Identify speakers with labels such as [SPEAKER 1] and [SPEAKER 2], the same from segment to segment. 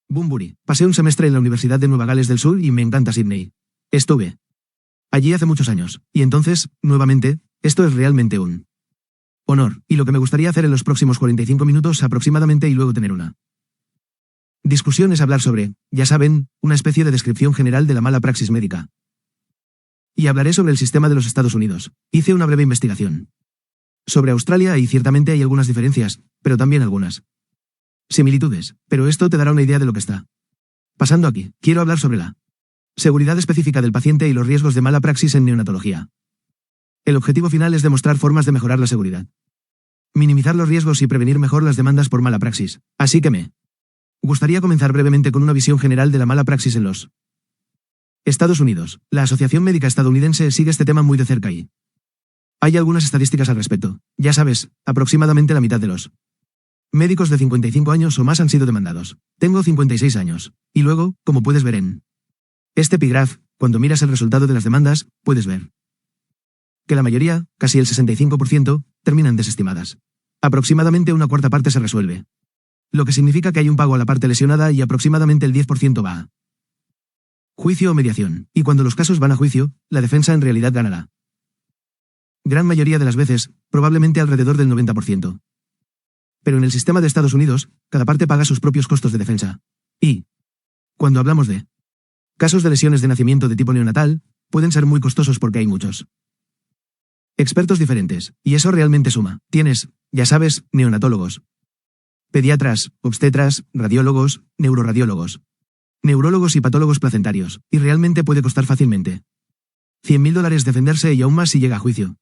[SPEAKER 1] Bunbury. Pasé un semestre en la Universidad de Nueva Gales del Sur y me encanta Sydney. Estuve allí hace muchos años, y entonces, nuevamente, esto es realmente un honor, y lo que me gustaría hacer en los próximos 45 minutos aproximadamente y luego tener una discusión es hablar sobre, ya saben, una especie de descripción general de la mala praxis médica. Y hablaré sobre el sistema de los Estados Unidos. Hice una breve investigación sobre Australia y ciertamente hay algunas diferencias, pero también algunas similitudes, pero esto te dará una idea de lo que está pasando aquí. Quiero hablar sobre la seguridad específica del paciente y los riesgos de mala praxis en neonatología. El objetivo final es demostrar formas de mejorar la seguridad, minimizar los riesgos y prevenir mejor las demandas por mala praxis. Así que me gustaría comenzar brevemente con una visión general de la mala praxis en los Estados Unidos. La Asociación Médica Estadounidense sigue este tema muy de cerca y hay algunas estadísticas al respecto. Ya sabes, aproximadamente la mitad de los médicos de 55 años o más han sido demandados. Tengo 56 años. Y luego, como puedes ver en este epígrafo, cuando miras el resultado de las demandas, puedes ver que la mayoría, casi el 65%, terminan desestimadas. Aproximadamente una cuarta parte se resuelve, lo que significa que hay un pago a la parte lesionada y aproximadamente el 10% va a juicio o mediación. Y cuando los casos van a juicio, la defensa en realidad ganará. Gran mayoría de las veces, probablemente alrededor del 90%. Pero en el sistema de Estados Unidos, cada parte paga sus propios costos de defensa. Y cuando hablamos de casos de lesiones de nacimiento de tipo neonatal, pueden ser muy costosos porque hay muchos expertos diferentes, y eso realmente suma. Tienes, ya sabes, neonatólogos, pediatras, obstetras, radiólogos, neuroradiólogos, neurólogos y patólogos placentarios, y realmente puede costar fácilmente $100.000 defenderse y aún más si llega a juicio.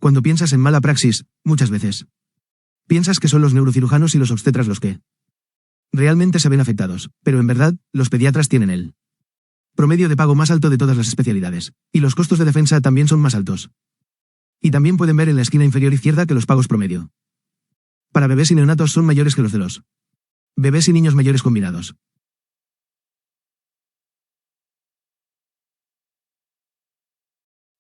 [SPEAKER 1] Cuando piensas en mala praxis, muchas veces piensas que son los neurocirujanos y los obstetras los que realmente se ven afectados, pero en verdad, los pediatras tienen el promedio de pago más alto de todas las especialidades, y los costos de defensa también son más altos. Y también pueden ver en la esquina inferior izquierda que los pagos promedio para bebés y neonatos son mayores que los de los bebés y niños mayores combinados.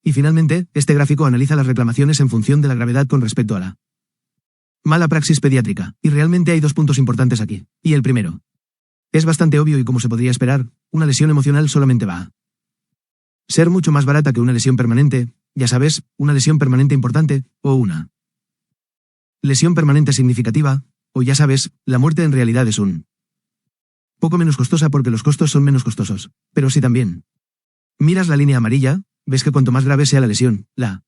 [SPEAKER 1] Y finalmente, este gráfico analiza las reclamaciones en función de la gravedad con respecto a la mala praxis pediátrica, y realmente hay dos puntos importantes aquí. Y el primero es bastante obvio y como se podría esperar, una lesión emocional solamente va a ser mucho más barata que una lesión permanente, ya sabes, una lesión permanente importante, o una lesión permanente significativa, o ya sabes, la muerte en realidad es un poco menos costosa porque los costos son menos costosos. Pero si también miras la línea amarilla, ves que cuanto más grave sea la lesión, la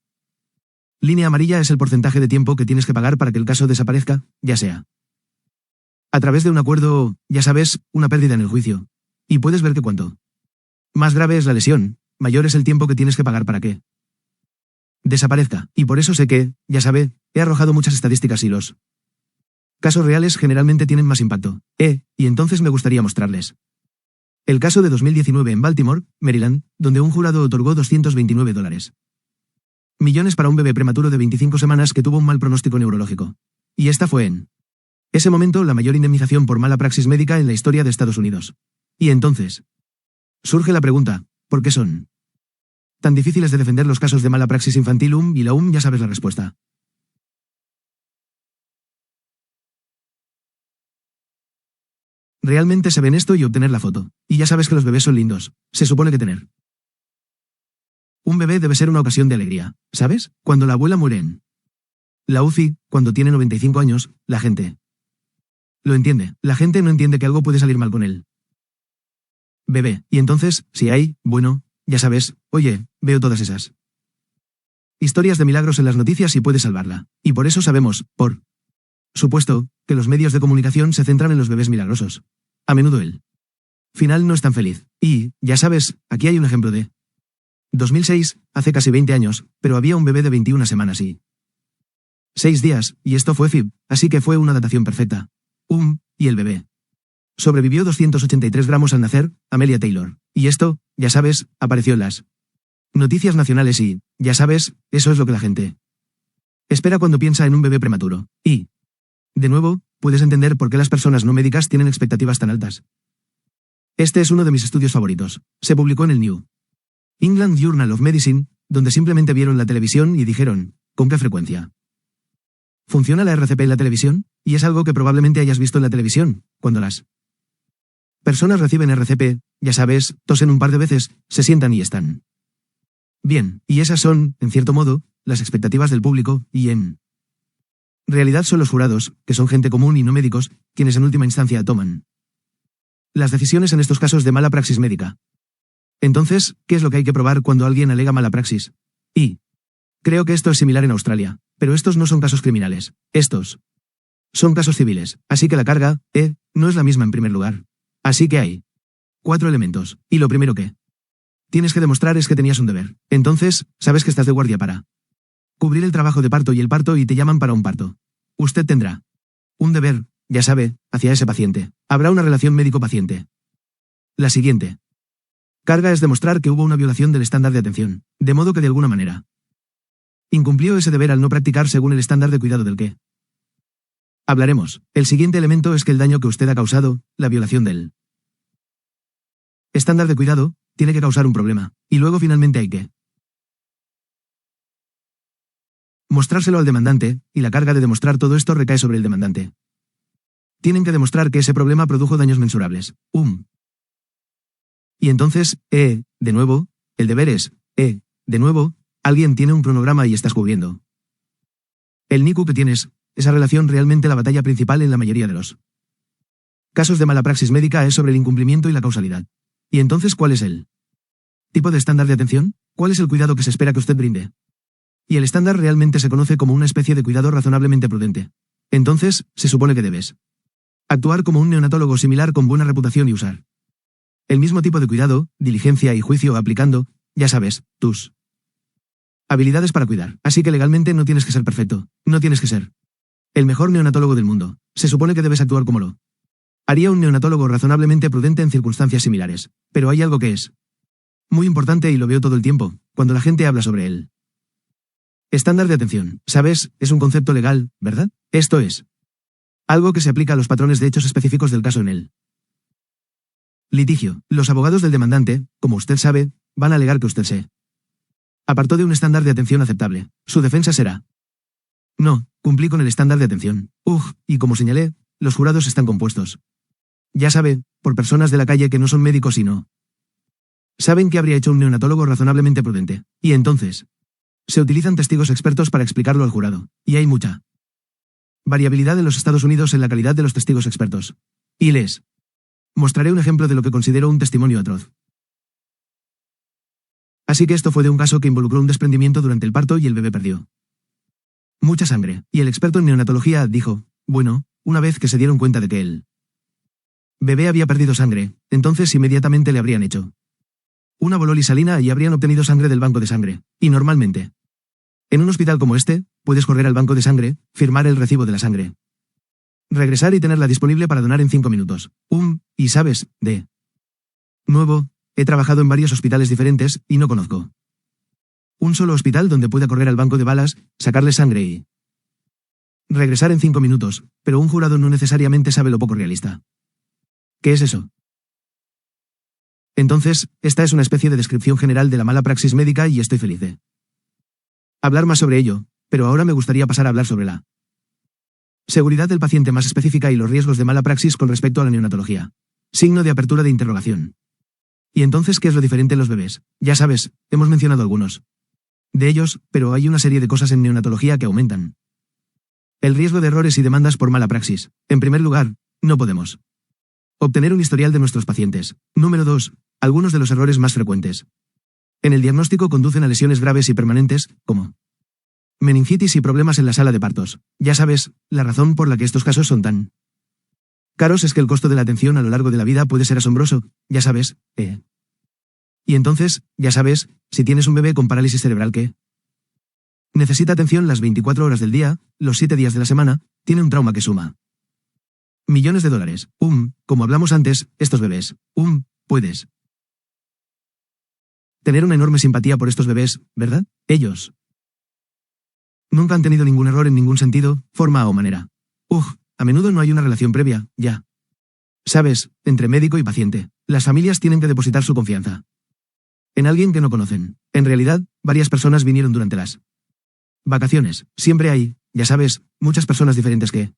[SPEAKER 1] línea amarilla es el porcentaje de tiempo que tienes que pagar para que el caso desaparezca, ya sea a través de un acuerdo o, ya sabes, una pérdida en el juicio. Y puedes ver que cuanto más grave es la lesión, mayor es el tiempo que tienes que pagar para que desaparezca. Y por eso sé que, ya sabe, he arrojado muchas estadísticas y los casos reales generalmente tienen más impacto. Y entonces me gustaría mostrarles el caso de 2019 en Baltimore, Maryland, donde un jurado otorgó $229 millones para un bebé prematuro de 25 semanas que tuvo un mal pronóstico neurológico. Y esta fue en ese momento la mayor indemnización por mala praxis médica en la historia de Estados Unidos. Y entonces surge la pregunta, ¿por qué son tan difíciles de defender los casos de mala praxis infantil? Y la ya sabes la respuesta. Realmente se ven esto y obtener la foto. Y ya sabes que los bebés son lindos. Se supone que tener un bebé debe ser una ocasión de alegría, ¿sabes? Cuando la abuela muere en la UCI, cuando tiene 95 años, la gente lo entiende. La gente no entiende que algo puede salir mal con él bebé. Y entonces, si hay, bueno, ya sabes, oye, veo todas esas historias de milagros en las noticias y puede salvarla. Y por eso sabemos, por supuesto, que los medios de comunicación se centran en los bebés milagrosos. A menudo el final no es tan feliz. Y, ya sabes, aquí hay un ejemplo de 2006, hace casi 20 años, pero había un bebé de 21 semanas y 6 días, y esto fue FIB, así que fue una datación perfecta. Y el bebé sobrevivió 283 gramos al nacer, Amelia Taylor. Y esto, ya sabes, apareció en las noticias nacionales y, ya sabes, eso es lo que la gente espera cuando piensa en un bebé prematuro. Y, de nuevo, puedes entender por qué las personas no médicas tienen expectativas tan altas. Este es uno de mis estudios favoritos. Se publicó en el New England Journal of Medicine, donde simplemente vieron la televisión y dijeron, ¿con qué frecuencia funciona la RCP en la televisión? Y es algo que probablemente hayas visto en la televisión, cuando las Personas reciben RCP, ya sabes, tosen un par de veces, se sientan y están bien, y esas son, en cierto modo, las expectativas del público, y en realidad son los jurados, que son gente común y no médicos, quienes en última instancia toman las decisiones en estos casos de mala praxis médica. Entonces, ¿qué es lo que hay que probar cuando alguien alega mala praxis? Y creo que esto es similar en Australia, pero estos no son casos criminales, estos son casos civiles, así que la carga, no es la misma en primer lugar. Así que hay 4 elementos, y lo primero que tienes que demostrar es que tenías un deber. Entonces, sabes que estás de guardia para cubrir el trabajo de parto y te llaman para un parto. Usted tendrá un deber, ya sabe, hacia ese paciente. Habrá una relación médico-paciente. La siguiente carga es demostrar que hubo una violación del estándar de atención, de modo que de alguna manera incumplió ese deber al no practicar según el estándar de cuidado del que hablaremos. El siguiente elemento es que el daño que usted ha causado, la violación del estándar de cuidado, tiene que causar un problema, y luego finalmente hay que mostrárselo al demandante, y la carga de demostrar todo esto recae sobre el demandante. Tienen que demostrar que ese problema produjo daños mensurables. Y entonces, de nuevo, el deber es, de nuevo, alguien tiene un cronograma y estás cubriendo el NICU que tienes, esa relación realmente la batalla principal en la mayoría de los casos de mala praxis médica es sobre el incumplimiento y la causalidad. ¿Y entonces cuál es el tipo de estándar de atención? ¿Cuál es el cuidado que se espera que usted brinde? Y el estándar realmente se conoce como una especie de cuidado razonablemente prudente. Entonces, se supone que debes actuar como un neonatólogo similar con buena reputación y usar el mismo tipo de cuidado, diligencia y juicio aplicando, ya sabes, tus habilidades para cuidar. Así que legalmente no tienes que ser perfecto, no tienes que ser el mejor neonatólogo del mundo. Se supone que debes actuar como lo haría un neonatólogo razonablemente prudente en circunstancias similares. Pero hay algo que es muy importante y lo veo todo el tiempo, cuando la gente habla sobre él. Estándar de atención, ¿sabes? Es un concepto legal, ¿verdad? Esto es algo que se aplica a los patrones de hechos específicos del caso en el litigio. Los abogados del demandante, como usted sabe, van a alegar que usted se apartó de un estándar de atención aceptable. Su defensa será: no, cumplí con el estándar de atención. Y como señalé, los jurados están compuestos, ya sabe, por personas de la calle que no son médicos y no saben qué habría hecho un neonatólogo razonablemente prudente. Y entonces se utilizan testigos expertos para explicarlo al jurado, y hay mucha variabilidad en los Estados Unidos en la calidad de los testigos expertos. Y les mostraré un ejemplo de lo que considero un testimonio atroz. Así que esto fue de un caso que involucró un desprendimiento durante el parto y el bebé perdió mucha sangre, y el experto en neonatología dijo, bueno, una vez que se dieron cuenta de que el bebé había perdido sangre, entonces inmediatamente le habrían hecho una bololisalina y habrían obtenido sangre del banco de sangre, y normalmente, en un hospital como este, puedes correr al banco de sangre, firmar el recibo de la sangre, regresar y tenerla disponible para donar en 5 minutos. Y sabes, de nuevo, he trabajado en varios hospitales diferentes, y no conozco un solo hospital donde pueda correr al banco de balas, sacarle sangre y regresar en 5 minutos, pero un jurado no necesariamente sabe lo poco realista. ¿Qué es eso? Entonces, esta es una especie de descripción general de la mala praxis médica y estoy feliz de hablar más sobre ello, pero ahora me gustaría pasar a hablar sobre la seguridad del paciente más específica y los riesgos de mala praxis con respecto a la neonatología. Signo de apertura de interrogación. ¿Y entonces qué es lo diferente en los bebés? Ya sabes, hemos mencionado algunos de ellos, pero hay una serie de cosas en neonatología que aumentan el riesgo de errores y demandas por mala praxis. En primer lugar, no podemos obtener un historial de nuestros pacientes. Número 2. Algunos de los errores más frecuentes en el diagnóstico conducen a lesiones graves y permanentes, como meningitis y problemas en la sala de partos. Ya sabes, la razón por la que estos casos son tan caros es que el costo de la atención a lo largo de la vida puede ser asombroso, ya sabes, Y entonces, ya sabes, si tienes un bebé con parálisis cerebral que necesita atención las 24 horas del día, los 7 días de la semana, tiene un trauma que suma millones de dólares. Como hablamos antes, estos bebés, puedes tener una enorme simpatía por estos bebés, ¿verdad? Ellos nunca han tenido ningún error en ningún sentido, forma o manera. A menudo no hay una relación previa, ya sabes, entre médico y paciente. Las familias tienen que depositar su confianza en alguien que no conocen. En realidad, varias personas vinieron durante las vacaciones. Siempre hay, ya sabes, muchas personas diferentes que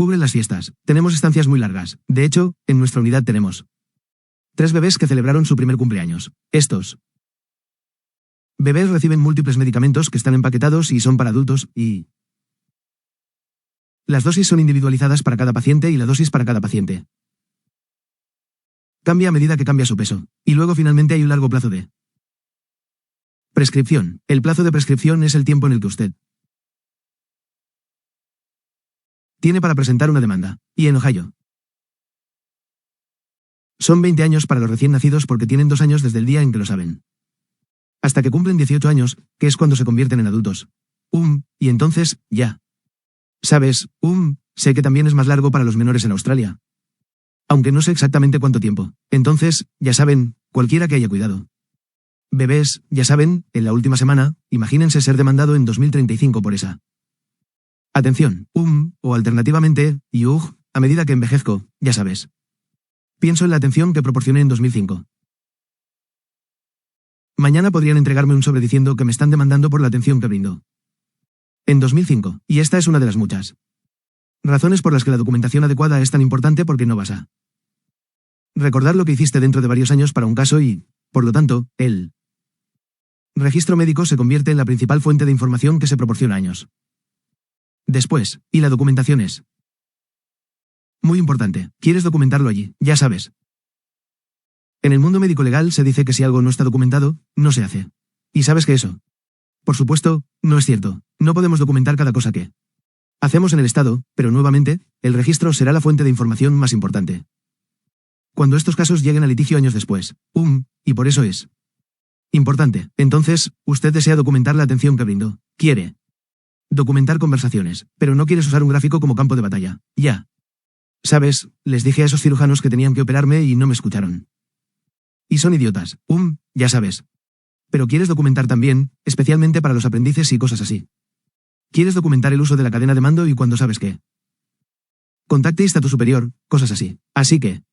[SPEAKER 1] Cubre las fiestas. Tenemos estancias muy largas. De hecho, en nuestra unidad tenemos 3 bebés que celebraron su primer cumpleaños. Estos bebés reciben múltiples medicamentos que están empaquetados y son para adultos, y las dosis son individualizadas para cada paciente y la dosis para cada paciente cambia a medida que cambia su peso. Y luego finalmente hay un largo plazo de prescripción. El plazo de prescripción es el tiempo en el que usted tiene para presentar una demanda. Y en Ohio son 20 años para los recién nacidos porque tienen 2 años desde el día en que lo saben, hasta que cumplen 18 años, que es cuando se convierten en adultos. Y entonces, ya sabes, sé que también es más largo para los menores en Australia, aunque no sé exactamente cuánto tiempo. Entonces, ya saben, cualquiera que haya cuidado bebés, ya saben, en la última semana, imagínense ser demandado en 2035 por esa atención. O alternativamente, a medida que envejezco, ya sabes, pienso en la atención que proporcioné en 2005. Mañana podrían entregarme un sobre diciendo que me están demandando por la atención que brindo en 2005, y esta es una de las muchas razones por las que la documentación adecuada es tan importante, porque no vas a recordar lo que hiciste dentro de varios años para un caso y, por lo tanto, el registro médico se convierte en la principal fuente de información que se proporciona años después, y la documentación es muy importante. ¿Quieres documentarlo allí? Ya sabes. En el mundo médico legal se dice que si algo no está documentado, no se hace. ¿Y sabes que eso? Por supuesto, no es cierto. No podemos documentar cada cosa que hacemos en el Estado, pero nuevamente, el registro será la fuente de información más importante cuando estos casos lleguen a litigio años después. Y por eso es importante. Entonces, usted desea documentar la atención que brindó. Quiere documentar conversaciones, pero no quieres usar un gráfico como campo de batalla. Ya sabes, les dije a esos cirujanos que tenían que operarme y no me escucharon. Y son idiotas. Ya sabes. Pero quieres documentar también, especialmente para los aprendices y cosas así. Quieres documentar el uso de la cadena de mando y cuando sabes que contacteiste a tu superior, cosas así. Así que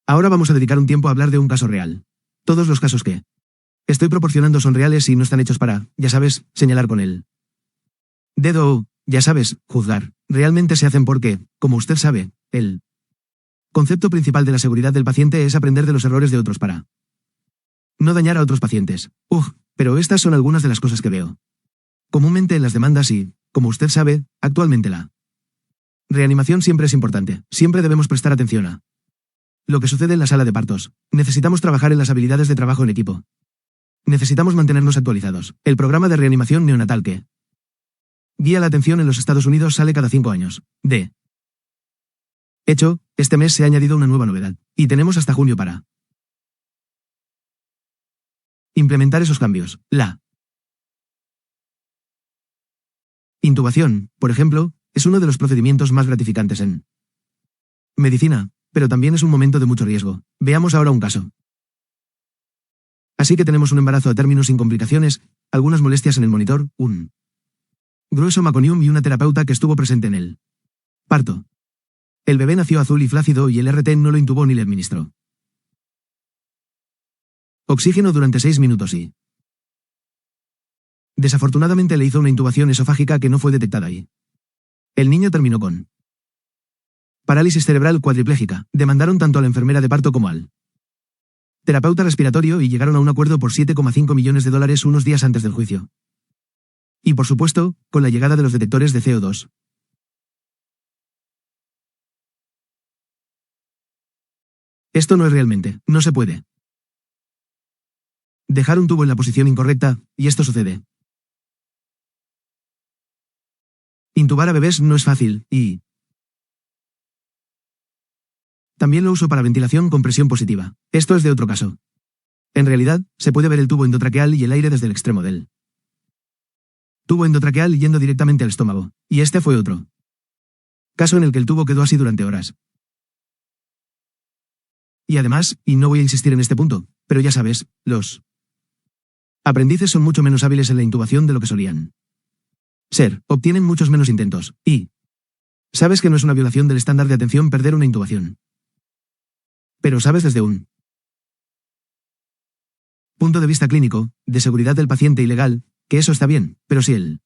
[SPEAKER 1] ahora vamos a dedicar un tiempo a hablar de un caso real. Todos los casos que estoy proporcionando son reales y no están hechos para, ya sabes, señalar con el dedo o, ya sabes, juzgar. Realmente se hacen porque, como usted sabe, el concepto principal de la seguridad del paciente es aprender de los errores de otros para no dañar a otros pacientes. Pero estas son algunas de las cosas que veo comúnmente en las demandas y, como usted sabe, actualmente la reanimación siempre es importante. Siempre debemos prestar atención a lo que sucede en la sala de partos. Necesitamos trabajar en las habilidades de trabajo en equipo. Necesitamos mantenernos actualizados. El programa de reanimación neonatal que guía la atención en los Estados Unidos sale cada 5 años. De hecho, este mes se ha añadido una nueva novedad, y tenemos hasta junio para implementar esos cambios. La intubación, por ejemplo, es uno de los procedimientos más gratificantes en medicina, pero también es un momento de mucho riesgo. Veamos ahora un caso. Así que tenemos un embarazo a término sin complicaciones, algunas molestias en el monitor, un grueso meconium y una terapeuta que estuvo presente en el parto. El bebé nació azul y flácido y el RT no lo intubó ni le administró oxígeno durante 6 minutos y desafortunadamente le hizo una intubación esofágica que no fue detectada ahí. El niño terminó con parálisis cerebral cuadriplégica. Demandaron tanto a la enfermera de parto como al terapeuta respiratorio y llegaron a un acuerdo por $7,5 millones unos días antes del juicio. Y por supuesto, con la llegada de los detectores de CO2. Esto no es realmente, no se puede dejar un tubo en la posición incorrecta, y esto sucede. Intubar a bebés no es fácil, y también lo uso para ventilación con presión positiva. Esto es de otro caso. En realidad, se puede ver el tubo endotraqueal y el aire desde el extremo del tubo endotraqueal yendo directamente al estómago. Y este fue otro caso en el que el tubo quedó así durante horas. Y además, y no voy a insistir en este punto, pero ya sabes, los aprendices son mucho menos hábiles en la intubación de lo que solían ser, obtienen muchos menos intentos, y sabes que no es una violación del estándar de atención perder una intubación. Pero sabes desde un punto de vista clínico, de seguridad del paciente y legal, que eso está bien, pero si el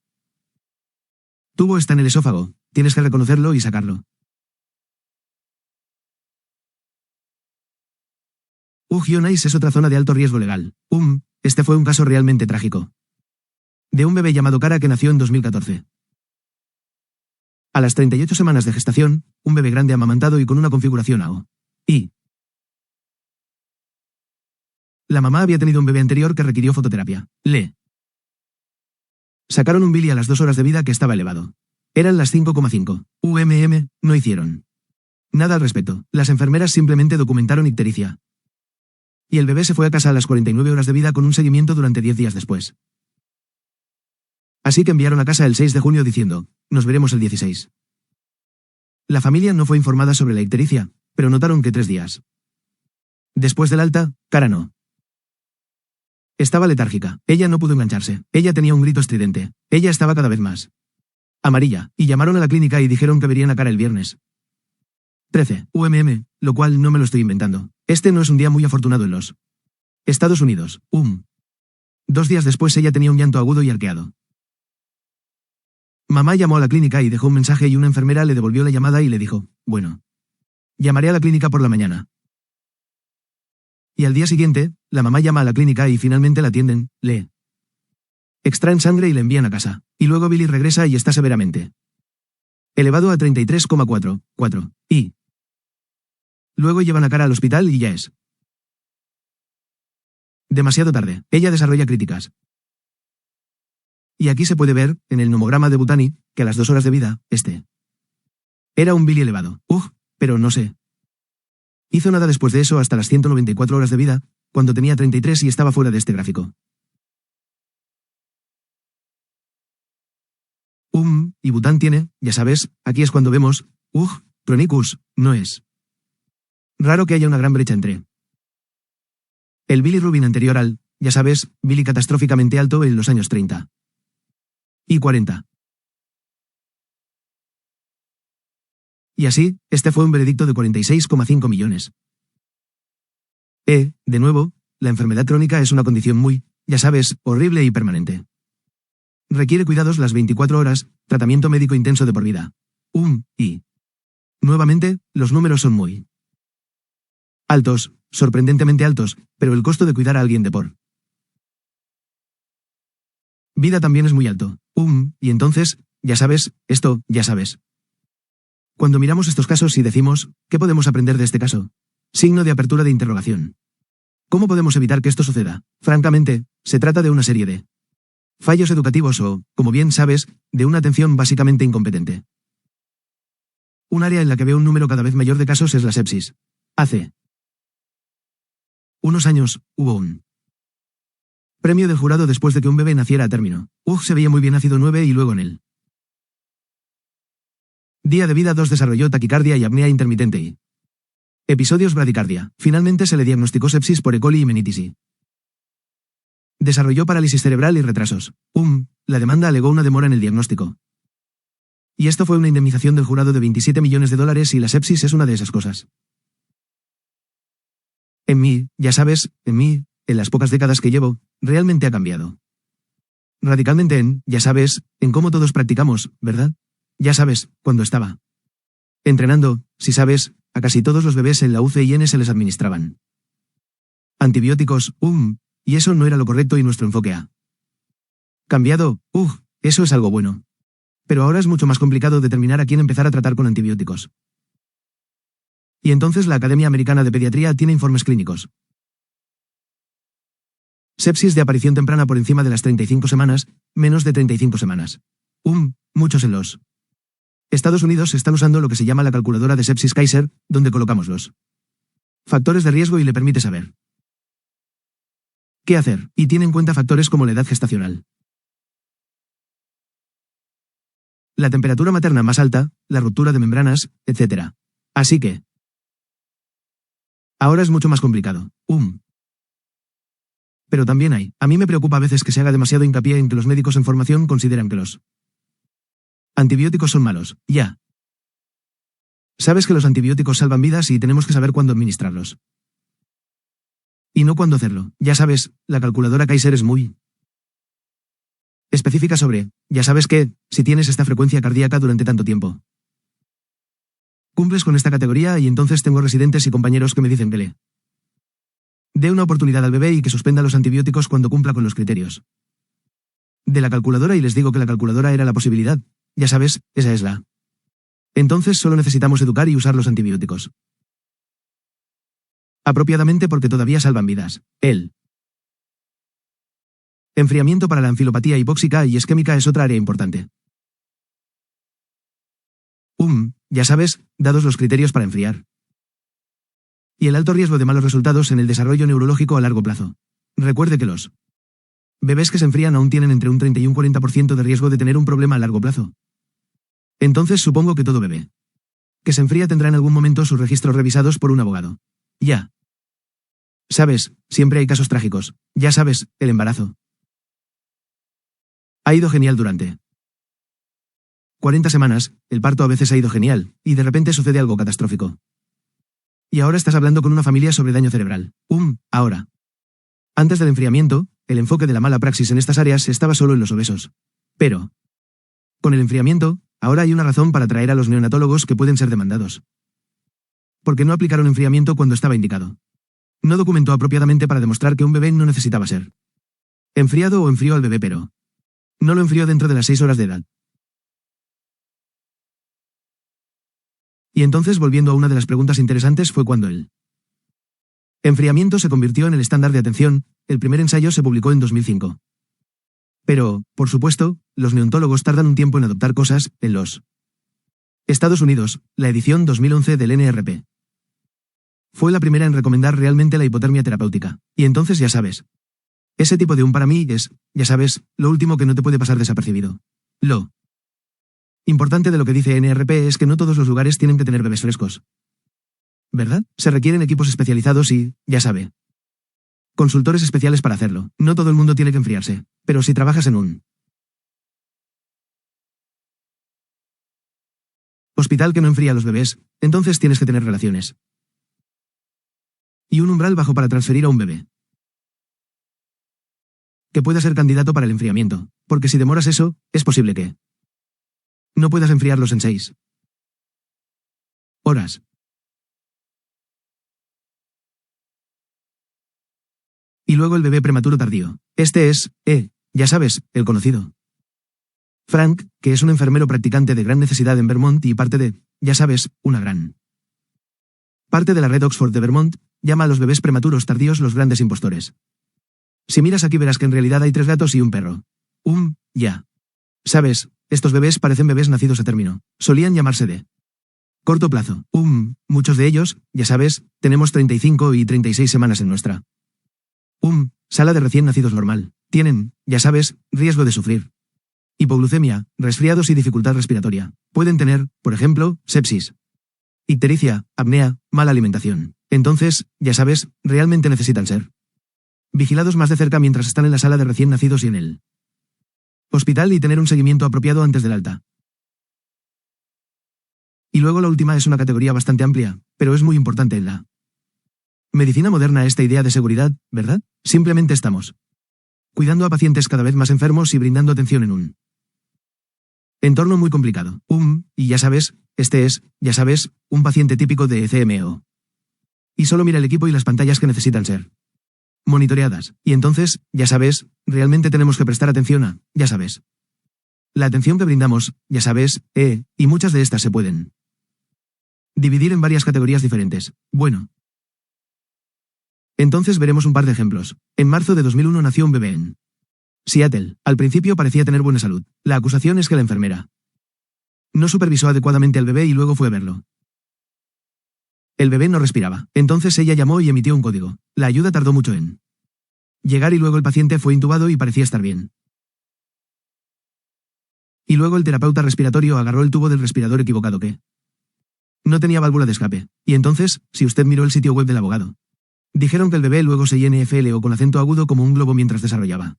[SPEAKER 1] Tubo está en el esófago, tienes que reconocerlo y sacarlo. Illinois es otra zona de alto riesgo legal. Este fue un caso realmente trágico. De un bebé llamado Cara que nació en 2014. A las 38 semanas de gestación, un bebé grande amamantado y con una configuración AO. La mamá había tenido un bebé anterior que requirió fototerapia. Sacaron un Billy a las 2 horas de vida que estaba elevado. Eran las 5,5. No hicieron nada al respecto. Las enfermeras simplemente documentaron ictericia. Y el bebé se fue a casa a las 49 horas de vida con un seguimiento durante 10 días después. Así que enviaron a casa el 6 de junio diciendo, nos veremos el 16. La familia no fue informada sobre la ictericia, pero notaron que 3 días después del alta, Cara no estaba letárgica. Ella no pudo engancharse. Ella tenía un grito estridente. Ella estaba cada vez más amarilla, y llamaron a la clínica y dijeron que verían a Cara el viernes 13, lo cual no me lo estoy inventando. Este no es un día muy afortunado en los Estados Unidos. 2 días después ella tenía un llanto agudo y arqueado. Mamá llamó a la clínica y dejó un mensaje y una enfermera le devolvió la llamada y le dijo, bueno, llamaré a la clínica por la mañana. Y al día siguiente, la mamá llama a la clínica y finalmente la atienden, le extraen sangre y le envían a casa. Y luego Billy regresa y está severamente elevado a 33,4 y luego llevan a Cara al hospital y ya es demasiado tarde. Ella desarrolla críticas. Y aquí se puede ver, en el nomograma de Butani, que a las 2 horas de vida, era un Billy elevado. Pero no sé. Hizo nada después de eso hasta las 194 horas de vida, cuando tenía 33 y estaba fuera de este gráfico. Y Bután tiene, ya sabes, aquí es cuando vemos, Chronicus, no es raro que haya una gran brecha entre el Billy Rubin anterior al, ya sabes, Billy catastróficamente alto en los años 30 y 40. Y así, este fue un veredicto de 46,5 millones. De nuevo, la enfermedad crónica es una condición muy, ya sabes, horrible y permanente. Requiere cuidados las 24 horas, tratamiento médico intenso de por vida. Y nuevamente, los números son muy altos, sorprendentemente altos, pero el costo de cuidar a alguien de por vida también es muy alto. Y entonces, ya sabes, ya sabes. Cuando miramos estos casos y decimos, ¿qué podemos aprender de este caso? Signo de apertura de interrogación. ¿Cómo podemos evitar que esto suceda? Francamente, se trata de una serie de fallos educativos o, como bien sabes, de una atención básicamente incompetente. Un área en la que veo un número cada vez mayor de casos es la sepsis. Hace unos años, hubo un premio del jurado después de que un bebé naciera a término. Se veía muy bien nacido 9 y luego en él. Día de vida 2 desarrolló taquicardia y apnea intermitente y episodios bradicardia. Finalmente se le diagnosticó sepsis por E. coli y meningitis. Desarrolló parálisis cerebral y retrasos. La demanda alegó una demora en el diagnóstico. Y esto fue una indemnización del jurado de $27 millones y la sepsis es una de esas cosas. En mí, ya sabes, en las pocas décadas que llevo, realmente ha cambiado. Radicalmente ya sabes, en cómo todos practicamos, ¿verdad? Ya sabes, cuando estaba entrenando, si sabes, a casi todos los bebés en la UCIN se les administraban antibióticos, y eso no era lo correcto y nuestro enfoque ha cambiado, eso es algo bueno. Pero ahora es mucho más complicado determinar a quién empezar a tratar con antibióticos. Y entonces la Academia Americana de Pediatría tiene informes clínicos. Sepsis de aparición temprana por encima de las 35 semanas, menos de 35 semanas. Muchos en los Estados Unidos están usando lo que se llama la calculadora de sepsis Kaiser, donde colocamos los factores de riesgo y le permite saber qué hacer, y tiene en cuenta factores como la edad gestacional, la temperatura materna más alta, la ruptura de membranas, etc. Así que ahora es mucho más complicado. Pero también a mí me preocupa a veces que se haga demasiado hincapié en que los médicos en formación consideran que los antibióticos son malos, ya. Sabes que los antibióticos salvan vidas y tenemos que saber cuándo administrarlos. Y no cuándo hacerlo. Ya sabes, la calculadora Kaiser es muy específica sobre, ya sabes que, si tienes esta frecuencia cardíaca durante tanto tiempo. Cumples con esta categoría y entonces tengo residentes y compañeros que me dicen que le dé una oportunidad al bebé y que suspenda los antibióticos cuando cumpla con los criterios de la calculadora y les digo que la calculadora era la posibilidad. Ya sabes, esa es la. Entonces solo necesitamos educar y usar los antibióticos apropiadamente porque todavía salvan vidas. El enfriamiento para la anfilopatía hipóxica y isquémica es otra área importante. Ya sabes, dados los criterios para enfriar. Y el alto riesgo de malos resultados en el desarrollo neurológico a largo plazo. Recuerde que los bebés que se enfrían aún tienen entre un 30 y un 40% de riesgo de tener un problema a largo plazo. Entonces supongo que todo bebé que se enfría tendrá en algún momento sus registros revisados por un abogado. Ya. Sabes, siempre hay casos trágicos. Ya sabes, el embarazo ha ido genial durante 40 semanas, el parto a veces ha ido genial, y de repente sucede algo catastrófico. Y ahora estás hablando con una familia sobre daño cerebral. Ahora. Antes del enfriamiento, el enfoque de la mala praxis en estas áreas estaba solo en los obesos. Pero, con el enfriamiento, ahora hay una razón para traer a los neonatólogos que pueden ser demandados. Porque no aplicaron enfriamiento cuando estaba indicado. No documentó apropiadamente para demostrar que un bebé no necesitaba ser enfriado o enfrió al bebé pero no lo enfrió dentro de las 6 horas de edad. Y entonces, volviendo a una de las preguntas interesantes, fue cuando el enfriamiento se convirtió en el estándar de atención. El primer ensayo se publicó en 2005. Pero, por supuesto, los neonatólogos tardan un tiempo en adoptar cosas. En los Estados Unidos, la edición 2011 del NRP fue la primera en recomendar realmente la hipotermia terapéutica. Y entonces ya sabes. Ese tipo de para mí es, ya sabes, lo último que no te puede pasar desapercibido. Lo importante de lo que dice NRP es que no todos los lugares tienen que tener bebés frescos. ¿Verdad? Se requieren equipos especializados y, ya sabe, consultores especiales para hacerlo. No todo el mundo tiene que enfriarse, pero si trabajas en un hospital que no enfría a los bebés, entonces tienes que tener relaciones. Y un umbral bajo para transferir a un bebé que pueda ser candidato para el enfriamiento, porque si demoras eso, es posible que no puedas enfriarlos en 6 horas. Y luego el bebé prematuro tardío. Este es, ya sabes, el conocido Frank, que es un enfermero practicante de gran necesidad en Vermont y parte de, ya sabes, una gran parte de la red Oxford de Vermont, llama a los bebés prematuros tardíos los grandes impostores. Si miras aquí verás que en realidad hay 3 gatos y un perro. Ya. Sabes, estos bebés parecen bebés nacidos a término. Solían llamarse de corto plazo. Muchos de ellos, ya sabes, tenemos 35 y 36 semanas en nuestra sala de recién nacidos normal. Tienen, ya sabes, riesgo de sufrir hipoglucemia, resfriados y dificultad respiratoria. Pueden tener, por ejemplo, sepsis, ictericia, apnea, mala alimentación. Entonces, ya sabes, realmente necesitan ser vigilados más de cerca mientras están en la sala de recién nacidos y en el hospital y tener un seguimiento apropiado antes del alta. Y luego la última es una categoría bastante amplia, pero es muy importante en la medicina moderna esta idea de seguridad, ¿verdad? Simplemente estamos cuidando a pacientes cada vez más enfermos y brindando atención en un entorno muy complicado. Y ya sabes, este es, ya sabes, un paciente típico de CMO. Y solo mira el equipo y las pantallas que necesitan ser monitoreadas. Y entonces, ya sabes, realmente tenemos que prestar atención a, ya sabes, la atención que brindamos, ya sabes, y muchas de estas se pueden dividir en varias categorías diferentes. Bueno. Entonces veremos un par de ejemplos. En marzo de 2001 nació un bebé en Seattle. Al principio parecía tener buena salud. La acusación es que la enfermera no supervisó adecuadamente al bebé y luego fue a verlo. El bebé no respiraba. Entonces ella llamó y emitió un código. La ayuda tardó mucho en llegar y luego el paciente fue intubado y parecía estar bien. Y luego el terapeuta respiratorio agarró el tubo del respirador equivocado que no tenía válvula de escape. Y entonces, si usted miró el sitio web del abogado, dijeron que el bebé luego se INFL o con acento agudo como un globo mientras desarrollaba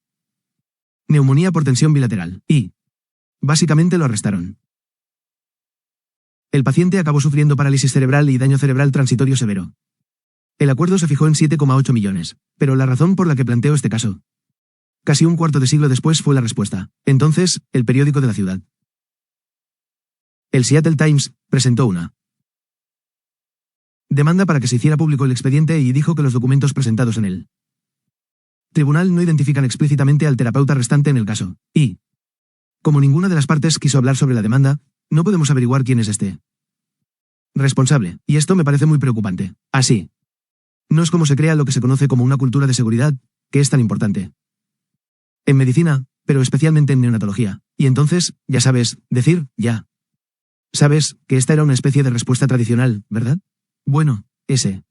[SPEAKER 1] neumonía por tensión bilateral. Y básicamente lo arrestaron. El paciente acabó sufriendo parálisis cerebral y daño cerebral transitorio severo. El acuerdo se fijó en 7,8 millones, pero la razón por la que planteo este caso Casi un cuarto de siglo después fue la respuesta. Entonces, el periódico de la ciudad. El Seattle Times presentó una demanda para que se hiciera público el expediente y dijo que los documentos presentados en el tribunal no identifican explícitamente al terapeuta restante en el caso. Y, como ninguna de las partes quiso hablar sobre la demanda, no podemos averiguar quién es este responsable, y esto me parece muy preocupante. Así, no es como se crea lo que se conoce como una cultura de seguridad, que es tan importante en medicina, pero especialmente en neonatología. Y entonces, ya sabes, decir, ya. Sabes, que esta era una especie de respuesta tradicional, ¿verdad? Bueno, ese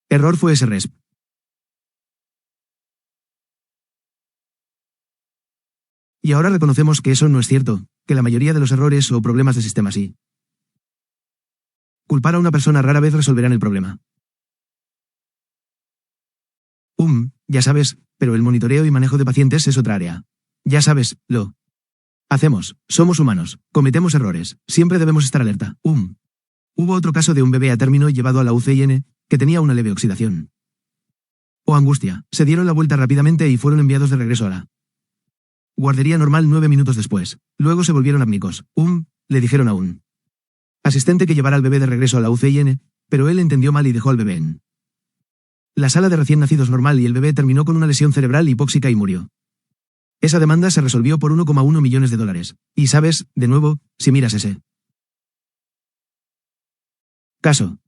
[SPEAKER 1] error fue ese RESP. Y ahora reconocemos que eso no es cierto, que la mayoría de los errores o problemas de sistema sí. Culpar a una persona rara vez resolverán el problema. Ya sabes, pero el monitoreo y manejo de pacientes es otra área. Ya sabes, lo hacemos, somos humanos, cometemos errores, siempre debemos estar alerta. Hubo otro caso de un bebé a término llevado a la UCIN, que tenía una leve oxidación o angustia. Se dieron la vuelta rápidamente y fueron enviados de regreso a la guardería normal 9 minutos después. Luego se volvieron apnícos. Le dijeron a un asistente que llevara al bebé de regreso a la UCIN, pero él entendió mal y dejó al bebé en la sala de recién nacidos normal y el bebé terminó con una lesión cerebral hipóxica y murió. Esa demanda se resolvió por $1,1 millones. Y sabes, de nuevo, si miras ese caso.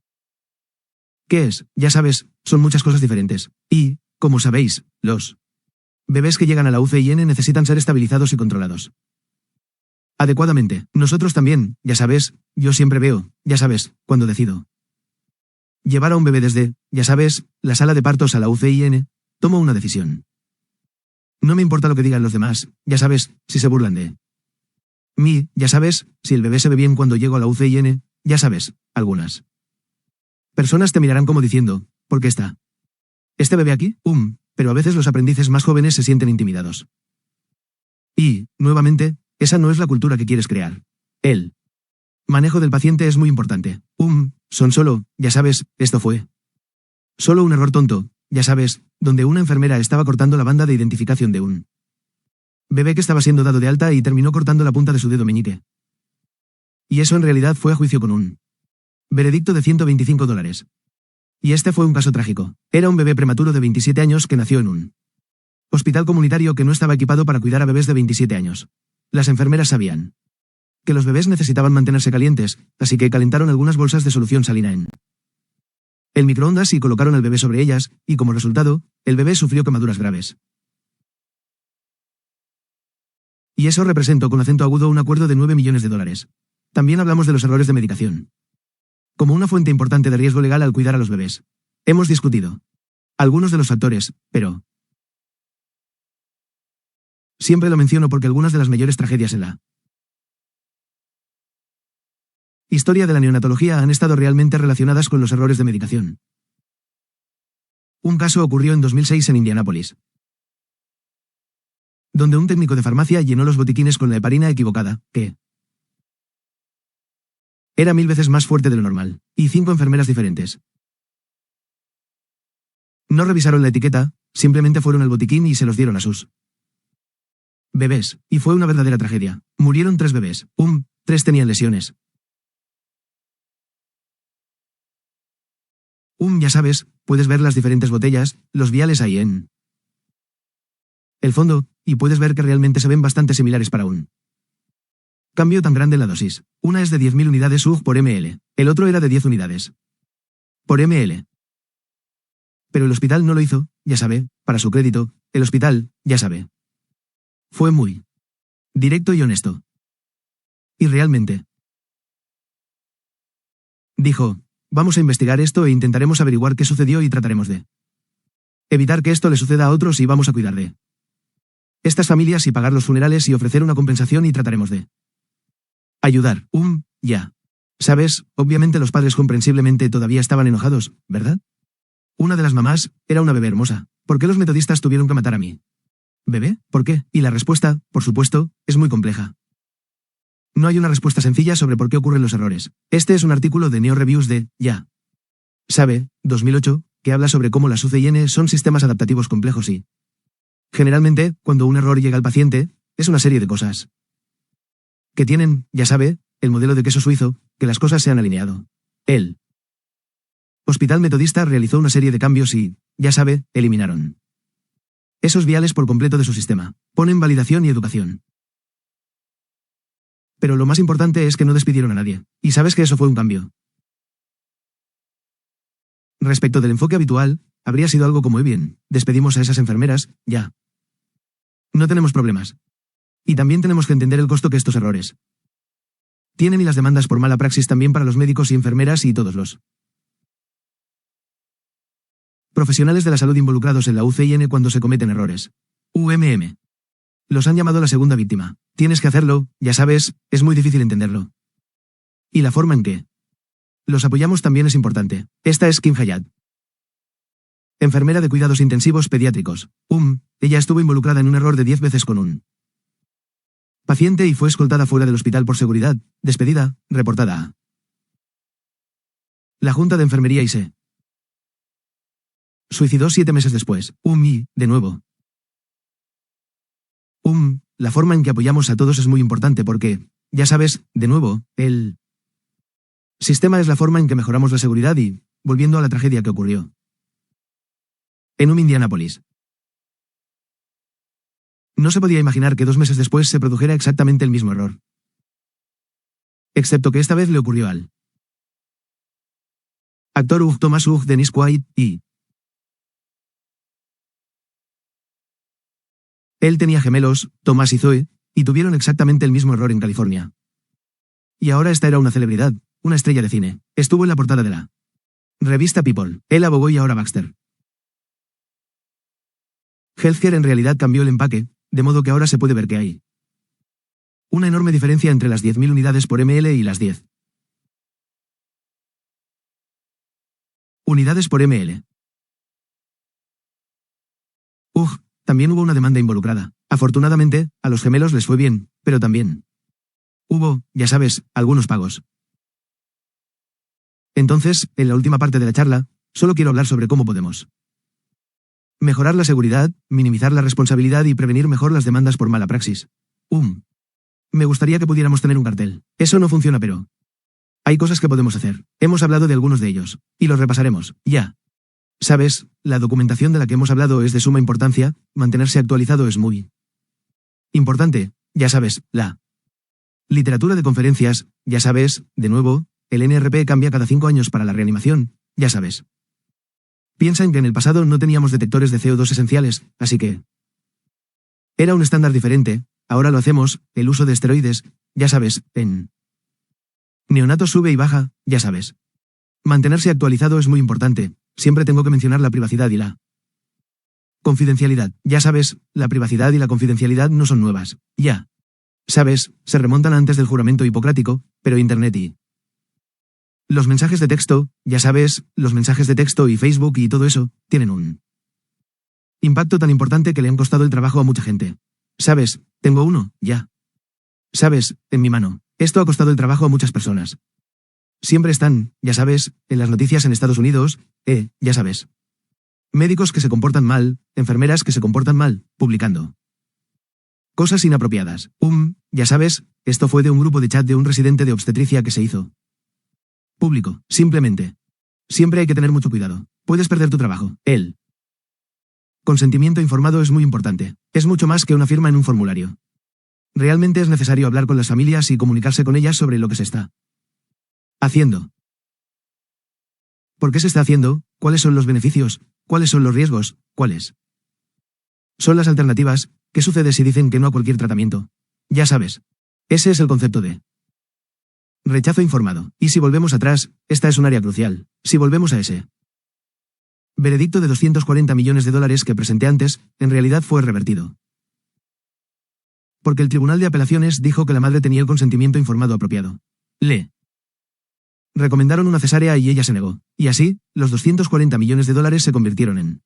[SPEAKER 1] ¿Qué es? Ya sabes, son muchas cosas diferentes. Y, como sabéis, los bebés que llegan a la UCIN necesitan ser estabilizados y controlados adecuadamente. Nosotros también, ya sabes, yo siempre veo, ya sabes, cuando decido llevar a un bebé desde, ya sabes, la sala de partos a la UCIN, tomo una decisión. No me importa lo que digan los demás, ya sabes, si se burlan de mí, ya sabes, si el bebé se ve bien cuando llego a la UCIN, ya sabes, algunas personas te mirarán como diciendo, ¿por qué está este bebé aquí? Pero a veces los aprendices más jóvenes se sienten intimidados. Y, nuevamente, esa no es la cultura que quieres crear. El manejo del paciente es muy importante. Son solo, ya sabes, esto fue solo un error tonto, ya sabes, donde una enfermera estaba cortando la banda de identificación de un bebé que estaba siendo dado de alta y terminó cortando la punta de su dedo meñique. Y eso en realidad fue a juicio con un veredicto de $125. Y este fue un caso trágico. Era un bebé prematuro de 27 años que nació en un hospital comunitario que no estaba equipado para cuidar a bebés de 27 años. Las enfermeras sabían que los bebés necesitaban mantenerse calientes, así que calentaron algunas bolsas de solución salina en el microondas y colocaron al bebé sobre ellas, y como resultado, el bebé sufrió quemaduras graves. Y eso representó con acento agudo un acuerdo de $9 millones. También hablamos de los errores de medicación como una fuente importante de riesgo legal al cuidar a los bebés. Hemos discutido algunos de los factores, pero siempre lo menciono porque algunas de las mayores tragedias en la historia de la neonatología han estado realmente relacionadas con los errores de medicación. Un caso ocurrió en 2006 en Indianápolis, donde un técnico de farmacia llenó los botiquines con la heparina equivocada, que era 1000 veces más fuerte de lo normal, y 5 enfermeras diferentes no revisaron la etiqueta, simplemente fueron al botiquín y se los dieron a sus bebés, y fue una verdadera tragedia. Murieron 3 bebés, 3 tenían lesiones. Ya sabes, puedes ver las diferentes botellas, los viales ahí en el fondo, y puedes ver que realmente se ven bastante similares para un cambio tan grande en la dosis. Una es de 10.000 unidades UG por ml, el otro era de 10 unidades por ml. Pero el hospital no lo hizo, ya sabe, para su crédito, el hospital, ya sabe. Fue muy directo y honesto. Y realmente dijo, vamos a investigar esto e intentaremos averiguar qué sucedió y trataremos de evitar que esto le suceda a otros y vamos a cuidar de estas familias y pagar los funerales y ofrecer una compensación y trataremos de ayudar. Ya. ¿Sabes? Obviamente los padres comprensiblemente todavía estaban enojados, ¿verdad? Una de las mamás era una bebé hermosa. ¿Por qué los metodistas tuvieron que matar a mi bebé? ¿Por qué? Y la respuesta, por supuesto, es muy compleja. No hay una respuesta sencilla sobre por qué ocurren los errores. Este es un artículo de Neo Reviews de, ya sabe, 2008, que habla sobre cómo las UCIN son sistemas adaptativos complejos y Generalmente, cuando un error llega al paciente, es una serie de cosas que tienen, ya sabe, el modelo de queso suizo, que las cosas se han alineado. El Hospital Metodista realizó una serie de cambios y, ya sabe, eliminaron esos viales por completo de su sistema. Ponen validación y educación. Pero lo más importante es que no despidieron a nadie. Y sabes que eso fue un cambio. Respecto del enfoque habitual, habría sido algo como bien, despedimos a esas enfermeras, ya. No tenemos problemas. Y también tenemos que entender el costo que estos errores tienen y las demandas por mala praxis también para los médicos y enfermeras y todos los profesionales de la salud involucrados en la UCIN cuando se cometen errores. Los han llamado la segunda víctima. Tienes que hacerlo, ya sabes, es muy difícil entenderlo. Y la forma en que los apoyamos también es importante. Esta es Kim Hayat, enfermera de cuidados intensivos pediátricos. Ella estuvo involucrada en un error de 10 veces con un paciente y fue escoltada fuera del hospital por seguridad, despedida, reportada a la Junta de Enfermería y se suicidó 7 meses después. Y, de nuevo. La forma en que apoyamos a todos es muy importante porque, ya sabes, de nuevo, el sistema es la forma en que mejoramos la seguridad y, volviendo a la tragedia que ocurrió en Indianápolis. No se podía imaginar que 2 meses después se produjera exactamente el mismo error. Excepto que esta vez le ocurrió al actor Thomas Dennis Quaid, y él tenía gemelos, Thomas y Zoe, y tuvieron exactamente el mismo error en California. Y ahora esta era una celebridad, una estrella de cine. Estuvo en la portada de la revista People. Él abogó y ahora Baxter Healthcare en realidad cambió el empaque, de modo que ahora se puede ver que hay una enorme diferencia entre las 10.000 unidades por ml y las 10 unidades por ml. También hubo una demanda involucrada. Afortunadamente, a los gemelos les fue bien, pero también hubo, ya sabes, algunos pagos. Entonces, en la última parte de la charla, solo quiero hablar sobre cómo podemos mejorar la seguridad, minimizar la responsabilidad y prevenir mejor las demandas por mala praxis. Me gustaría que pudiéramos tener un cartel. Eso no funciona, pero hay cosas que podemos hacer. Hemos hablado de algunos de ellos, y los repasaremos, ya. Sabes, la documentación de la que hemos hablado es de suma importancia, mantenerse actualizado es muy importante, ya sabes, la literatura de conferencias, ya sabes, de nuevo, el NRP cambia cada 5 años para la reanimación, ya sabes. Piensa en que en el pasado no teníamos detectores de CO2 esenciales, así que era un estándar diferente, ahora lo hacemos, el uso de esteroides, ya sabes, en neonatos sube y baja, ya sabes. Mantenerse actualizado es muy importante, siempre tengo que mencionar la privacidad y la confidencialidad, ya sabes, la privacidad y la confidencialidad no son nuevas, ya. Sabes, se remontan antes del juramento hipocrático, pero Internet y los mensajes de texto, ya sabes, los mensajes de texto y Facebook y todo eso, tienen un impacto tan importante que le han costado el trabajo a mucha gente. Sabes, tengo uno, ya. Sabes, en mi mano. Esto ha costado el trabajo a muchas personas. Siempre están, ya sabes, en las noticias en Estados Unidos, ya sabes. Médicos que se comportan mal, enfermeras que se comportan mal, publicando cosas inapropiadas. Ya sabes, esto fue de un grupo de chat de un residente de obstetricia que se hizo público, simplemente. Siempre hay que tener mucho cuidado. Puedes perder tu trabajo. El consentimiento informado es muy importante. Es mucho más que una firma en un formulario. Realmente es necesario hablar con las familias y comunicarse con ellas sobre lo que se está haciendo. ¿Por qué se está haciendo? ¿Cuáles son los beneficios? ¿Cuáles son los riesgos? ¿Cuáles son las alternativas? ¿Qué sucede si dicen que no a cualquier tratamiento? Ya sabes. Ese es el concepto de rechazo informado. Y si volvemos atrás, esta es un área crucial. Si volvemos a ese veredicto de $240 millones que presenté antes, en realidad fue revertido. Porque el Tribunal de Apelaciones dijo que la madre tenía el consentimiento informado apropiado. Le recomendaron una cesárea y ella se negó. Y así, los $240 millones se convirtieron en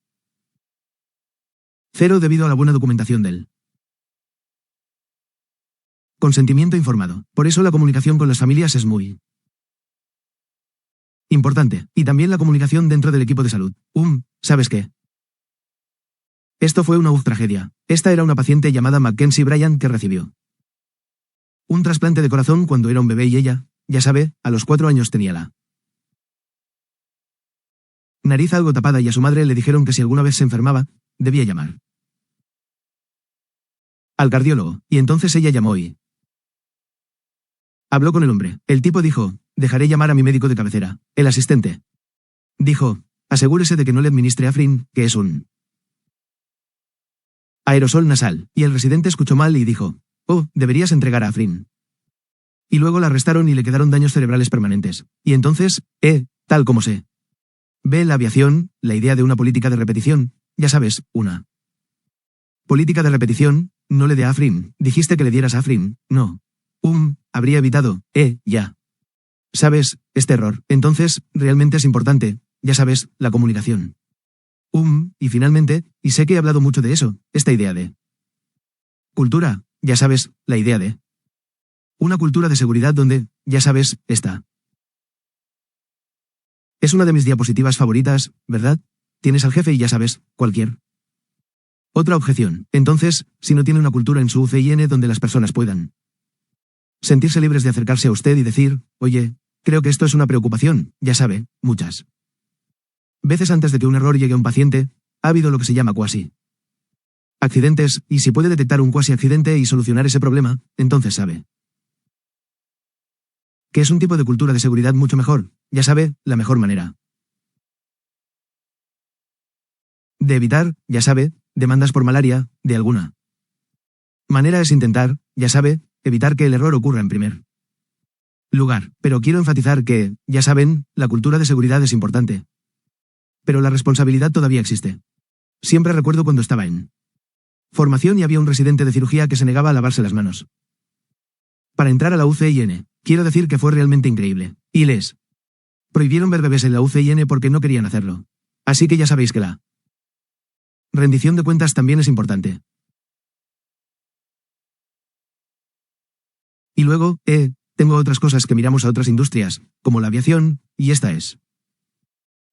[SPEAKER 1] cero debido a la buena documentación del consentimiento informado. Por eso la comunicación con las familias es muy importante. Y también la comunicación dentro del equipo de salud. ¿Sabes qué? Esto fue una tragedia. Esta era una paciente llamada Mackenzie Bryant que recibió un trasplante de corazón cuando era un bebé y ella, ya sabe, a los 4 años tenía la nariz algo tapada y a su madre le dijeron que si alguna vez se enfermaba, debía llamar al cardiólogo, y entonces ella llamó y habló con el hombre. El tipo dijo, dejaré llamar a mi médico de cabecera. El asistente dijo, asegúrese de que no le administre Afrin, que es un aerosol nasal, y el residente escuchó mal y dijo, oh, deberías entregar a Afrin. Y luego la arrestaron y le quedaron daños cerebrales permanentes. Y entonces, tal como se ve en la aviación, la idea de una política de repetición, ya sabes, una política de repetición, no le dé a Afrin, dijiste que le dieras a Afrin, no. Habría evitado, ya. ¿Sabes, este error? Entonces, realmente es importante, ya sabes, la comunicación. Y finalmente, y sé que he hablado mucho de eso, esta idea de cultura, ya sabes, la idea de una cultura de seguridad donde, ya sabes, está. Es una de mis diapositivas favoritas, ¿verdad? Tienes al jefe y ya sabes, cualquier otra objeción. Entonces, si no tiene una cultura en su UCIN donde las personas puedan sentirse libres de acercarse a usted y decir, oye, creo que esto es una preocupación, ya sabe, muchas veces antes de que un error llegue a un paciente, ha habido lo que se llama cuasi accidentes, y si puede detectar un cuasi accidente y solucionar ese problema, entonces sabe que es un tipo de cultura de seguridad mucho mejor, ya sabe, la mejor manera de evitar, ya sabe, demandas por malaria, de alguna manera es intentar, ya sabe, evitar que el error ocurra en primer lugar. Pero quiero enfatizar que, ya saben, la cultura de seguridad es importante. Pero la responsabilidad todavía existe. Siempre recuerdo cuando estaba en formación y había un residente de cirugía que se negaba a lavarse las manos para entrar a la UCIN. Quiero decir que fue realmente increíble. Y les prohibieron ver bebés en la UCIN porque no querían hacerlo. Así que ya sabéis que la rendición de cuentas también es importante. Y luego, tengo otras cosas que miramos a otras industrias, como la aviación, y esta es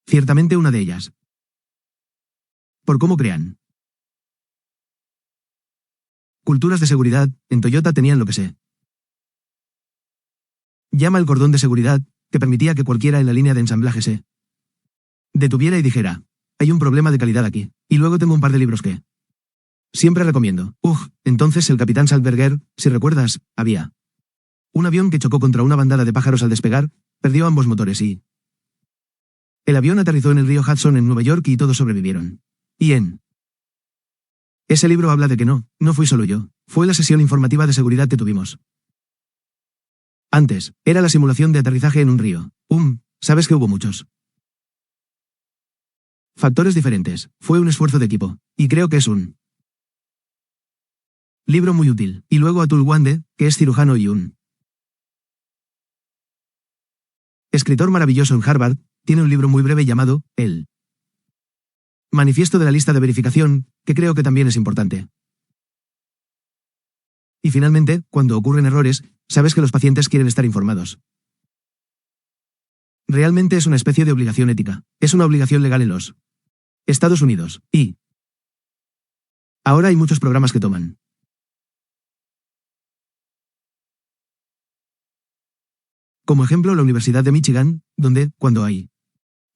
[SPEAKER 1] ciertamente una de ellas. Por cómo crean culturas de seguridad, en Toyota tenían lo que se llama el cordón de seguridad, que permitía que cualquiera en la línea de ensamblaje se detuviera y dijera, hay un problema de calidad aquí. Y luego tengo un par de libros que siempre recomiendo. Entonces el capitán Salzberger, si recuerdas, había un avión que chocó contra una bandada de pájaros al despegar, perdió ambos motores y el avión aterrizó en el río Hudson en Nueva York y todos sobrevivieron. Y en ese libro habla de que no fui solo yo, fue la sesión informativa de seguridad que tuvimos. Antes, era la simulación de aterrizaje en un río. Sabes que hubo muchos factores diferentes, fue un esfuerzo de equipo, y creo que es un libro muy útil. Y luego Atul Gawande, que es cirujano y un escritor maravilloso en Harvard, tiene un libro muy breve llamado El Manifiesto de la Lista de Verificación, que creo que también es importante. Y finalmente, cuando ocurren errores, sabes que los pacientes quieren estar informados. Realmente es una especie de obligación ética, es una obligación legal en los Estados Unidos, y ahora hay muchos programas que toman como ejemplo la Universidad de Michigan, donde, cuando hay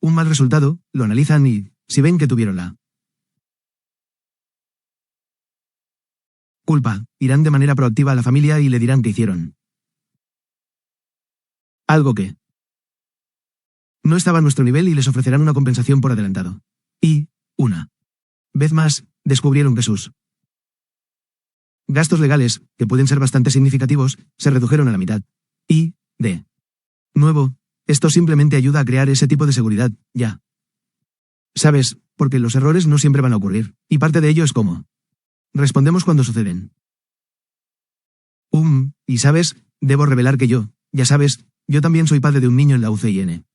[SPEAKER 1] un mal resultado, lo analizan y, si ven que tuvieron la culpa, irán de manera proactiva a la familia y le dirán que hicieron algo que no estaba a nuestro nivel y les ofrecerán una compensación por adelantado. Y, una vez más, descubrieron que sus gastos legales, que pueden ser bastante significativos, se redujeron a la mitad. Y, de nuevo, esto simplemente ayuda a crear ese tipo de seguridad, ya. ¿Sabes? Porque los errores no siempre van a ocurrir, y parte de ello es cómo respondemos cuando suceden. Y sabes, debo revelar que yo, ya sabes, yo también soy padre de un niño en la UCIN.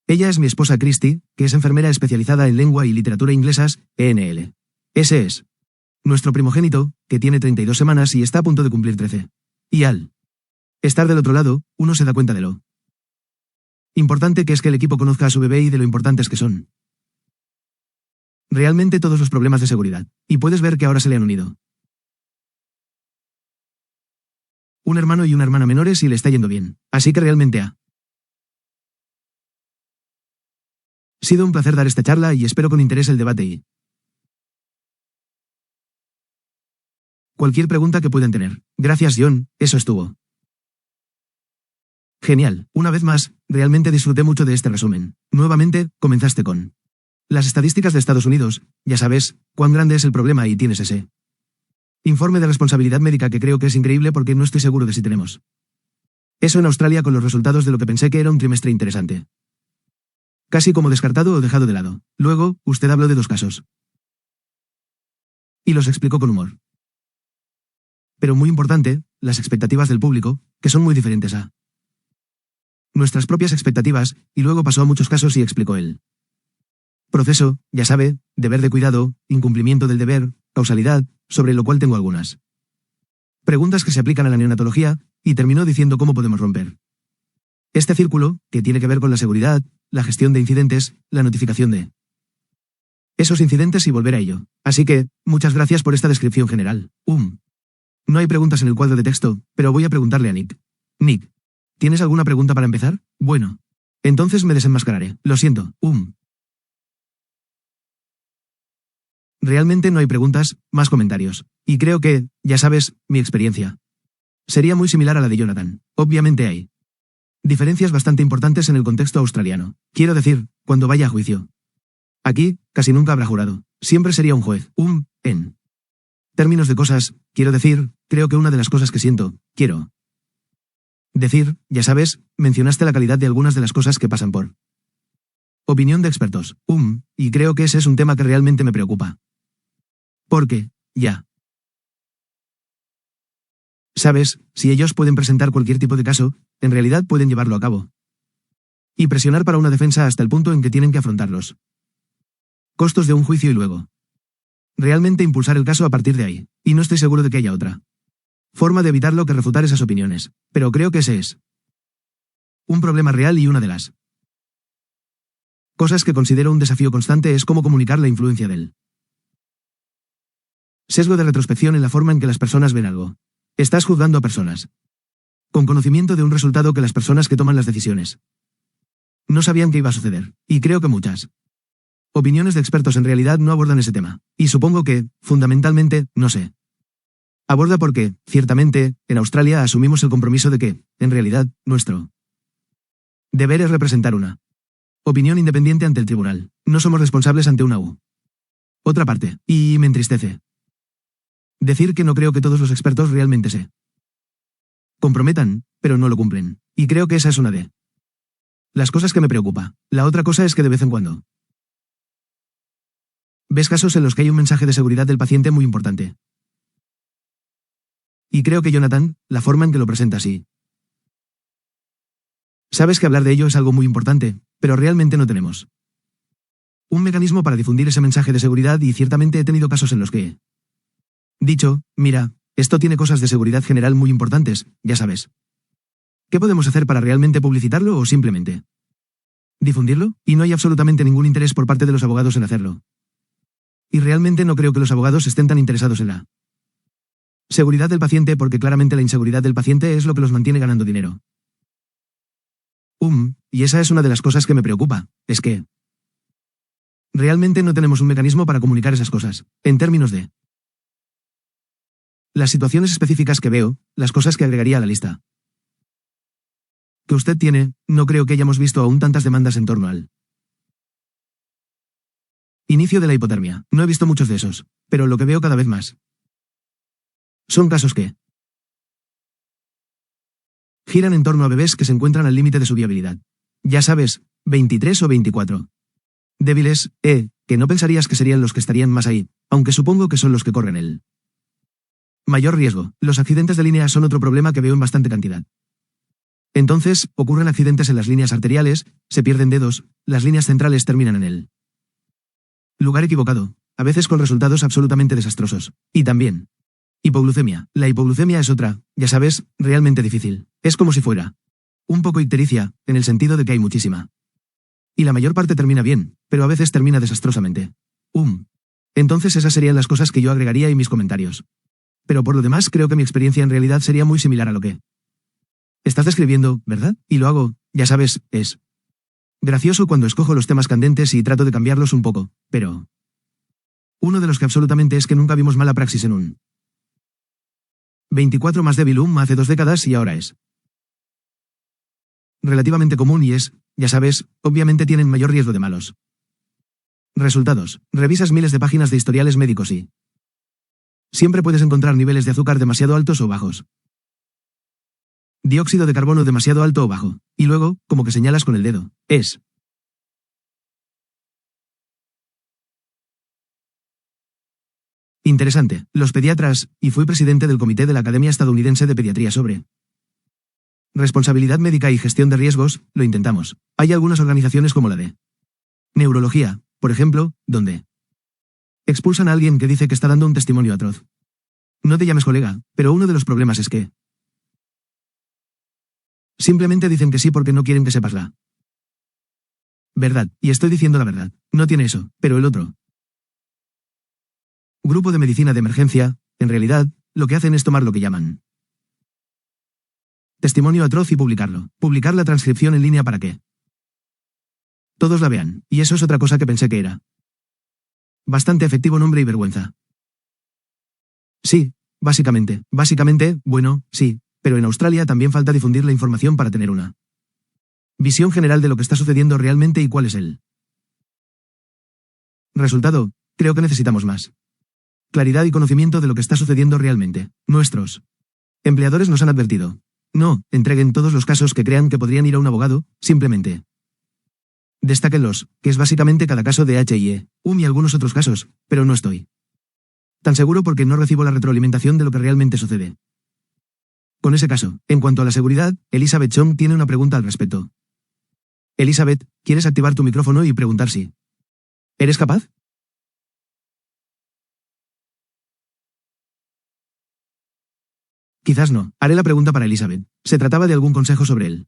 [SPEAKER 1] Ella es mi esposa Christy, que es enfermera especializada en lengua y literatura inglesas, ENL. Ese es nuestro primogénito, que tiene 32 semanas y está a punto de cumplir 13. Y al estar del otro lado, uno se da cuenta de lo importante que es que el equipo conozca a su bebé y de lo importantes que son realmente todos los problemas de seguridad. Y puedes ver que ahora se le han unido un hermano y una hermana menores y le está yendo bien. Así que realmente ha sido un placer dar esta charla y espero con interés el debate y cualquier pregunta que puedan tener. Gracias, John, eso estuvo genial. Una vez más, realmente disfruté mucho de este resumen. Nuevamente, comenzaste con las estadísticas de Estados Unidos. Ya sabes cuán grande es el problema y tienes ese informe de responsabilidad médica que creo que es increíble porque no estoy seguro de si tenemos eso en Australia con los resultados de lo que pensé que era un trimestre interesante. Casi como descartado o dejado de lado. Luego, usted habló de 2 casos. Y los explicó con humor. Pero muy importante, las expectativas del público, que son muy diferentes a nuestras propias expectativas, y luego pasó a muchos casos y explicó el proceso, ya sabe, deber de cuidado, incumplimiento del deber, causalidad, sobre lo cual tengo algunas preguntas que se aplican a la neonatología, y terminó diciendo cómo podemos romper este círculo, que tiene que ver con la seguridad, la gestión de incidentes, la notificación de esos incidentes y volver a ello. Así que, muchas gracias por esta descripción general. No hay preguntas en el cuadro de texto, pero voy a preguntarle a Nick. Nick, ¿tienes alguna pregunta para empezar? Bueno. Entonces me desenmascararé. Lo siento. Realmente no hay preguntas, más comentarios. Y creo que, ya sabes, mi experiencia sería muy similar a la de Jonathan. Obviamente hay diferencias bastante importantes en el contexto australiano. Quiero decir, cuando vaya a juicio. Aquí, casi nunca habrá jurado. Siempre sería un juez. En términos de cosas, quiero decir, creo que una de las cosas que quiero decir, ya sabes, mencionaste la calidad de algunas de las cosas que pasan por opinión de expertos. Y creo que ese es un tema que realmente me preocupa. Porque, ya sabes, si ellos pueden presentar cualquier tipo de caso, en realidad pueden llevarlo a cabo. Y presionar para una defensa hasta el punto en que tienen que afrontar los costos de un juicio y luego realmente impulsar el caso a partir de ahí. Y no estoy seguro de que haya otra forma de evitarlo que refutar esas opiniones. Pero creo que ese es un problema real y una de las cosas que considero un desafío constante es cómo comunicar la influencia del sesgo de retrospección en la forma en que las personas ven algo. Estás juzgando a personas con conocimiento de un resultado que las personas que toman las decisiones no sabían que iba a suceder. Y creo que muchas opiniones de expertos en realidad no abordan ese tema. Y supongo que, fundamentalmente, no sé. Aborda porque, ciertamente, en Australia asumimos el compromiso de que, en realidad, nuestro deber es representar una opinión independiente ante el tribunal. No somos responsables ante una otra parte. Y me entristece decir que no creo que todos los expertos realmente se comprometan, pero no lo cumplen. Y creo que esa es una de las cosas que me preocupa. La otra cosa es que de vez en cuando ves casos en los que hay un mensaje de seguridad del paciente muy importante. Y creo que Jonathan, la forma en que lo presenta así. Sabes que hablar de ello es algo muy importante, pero realmente no tenemos un mecanismo para difundir ese mensaje de seguridad y ciertamente he tenido casos en los que he dicho, mira, esto tiene cosas de seguridad general muy importantes, ya sabes. ¿Qué podemos hacer para realmente publicitarlo o simplemente difundirlo? Y no hay absolutamente ningún interés por parte de los abogados en hacerlo. Y realmente no creo que los abogados estén tan interesados en la seguridad del paciente porque claramente la inseguridad del paciente es lo que los mantiene ganando dinero. Y esa es una de las cosas que me preocupa, es que realmente no tenemos un mecanismo para comunicar esas cosas, en términos de las situaciones específicas que veo, las cosas que agregaría a la lista que usted tiene, no creo que hayamos visto aún tantas demandas en torno al inicio de la hipotermia. No he visto muchos de esos, pero lo que veo cada vez más son casos que giran en torno a bebés que se encuentran al límite de su viabilidad. Ya sabes, 23 o 24. Débiles, que no pensarías que serían los que estarían más ahí, aunque supongo que son los que corren el mayor riesgo. Los accidentes de línea son otro problema que veo en bastante cantidad. Entonces, ocurren accidentes en las líneas arteriales, se pierden dedos, las líneas centrales terminan en el lugar equivocado, a veces con resultados absolutamente desastrosos. Y también hipoglucemia. La hipoglucemia es otra, ya sabes, realmente difícil. Es como si fuera un poco ictericia, en el sentido de que hay muchísima. Y la mayor parte termina bien, pero a veces termina desastrosamente. Entonces esas serían las cosas que yo agregaría y mis comentarios. Pero por lo demás creo que mi experiencia en realidad sería muy similar a lo que estás describiendo, ¿verdad? Y lo hago, ya sabes, es gracioso cuando escojo los temas candentes y trato de cambiarlos un poco, pero uno de los que absolutamente es que nunca vimos mala praxis en un 24 más débil hace 2 décadas y ahora es relativamente común y es, ya sabes, obviamente tienen mayor riesgo de malos resultados. Revisas miles de páginas de historiales médicos y siempre puedes encontrar niveles de azúcar demasiado altos o bajos, dióxido de carbono demasiado alto o bajo, y luego, como que señalas con el dedo, es interesante. Los pediatras, y fui presidente del Comité de la Academia Estadounidense de Pediatría sobre responsabilidad médica y gestión de riesgos, lo intentamos. Hay algunas organizaciones como la de neurología, por ejemplo, donde expulsan a alguien que dice que está dando un testimonio atroz. No te llames colega, pero uno de los problemas es que simplemente dicen que sí porque no quieren que sepas la verdad, y estoy diciendo la verdad. No tiene eso, pero el otro grupo de medicina de emergencia, en realidad, lo que hacen es tomar lo que llaman testimonio atroz y publicarlo. Publicar la transcripción en línea para que todos la vean, y eso es otra cosa que pensé que era bastante efectivo. Nombre y vergüenza. Sí, básicamente, bueno, sí, pero en Australia también falta difundir la información para tener una visión general de lo que está sucediendo realmente y cuál es el resultado. Creo que necesitamos más claridad y conocimiento de lo que está sucediendo realmente. Nuestros empleadores nos han advertido. No entreguen todos los casos que crean que podrían ir a un abogado, simplemente destáquenlos, que es básicamente cada caso de HIE, y algunos otros casos, pero no estoy tan seguro porque no recibo la retroalimentación de lo que realmente sucede con ese caso. En cuanto a la seguridad, Elizabeth Chong tiene una pregunta al respecto. Elizabeth, ¿quieres activar tu micrófono y preguntar si eres capaz? Quizás no. Haré la pregunta para Elizabeth. ¿Se trataba de algún consejo sobre el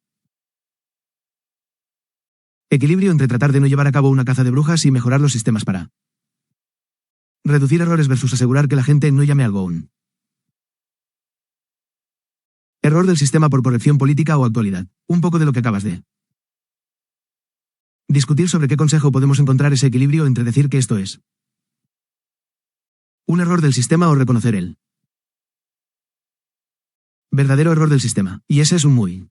[SPEAKER 1] equilibrio entre tratar de no llevar a cabo una caza de brujas y mejorar los sistemas para reducir errores versus asegurar que la gente no llame algo un error del sistema por corrección política o actualidad? Un poco de lo que acabas de discutir sobre qué consejo podemos encontrar ese equilibrio entre decir que esto es un error del sistema o reconocer el verdadero error del sistema. Y ese es un muy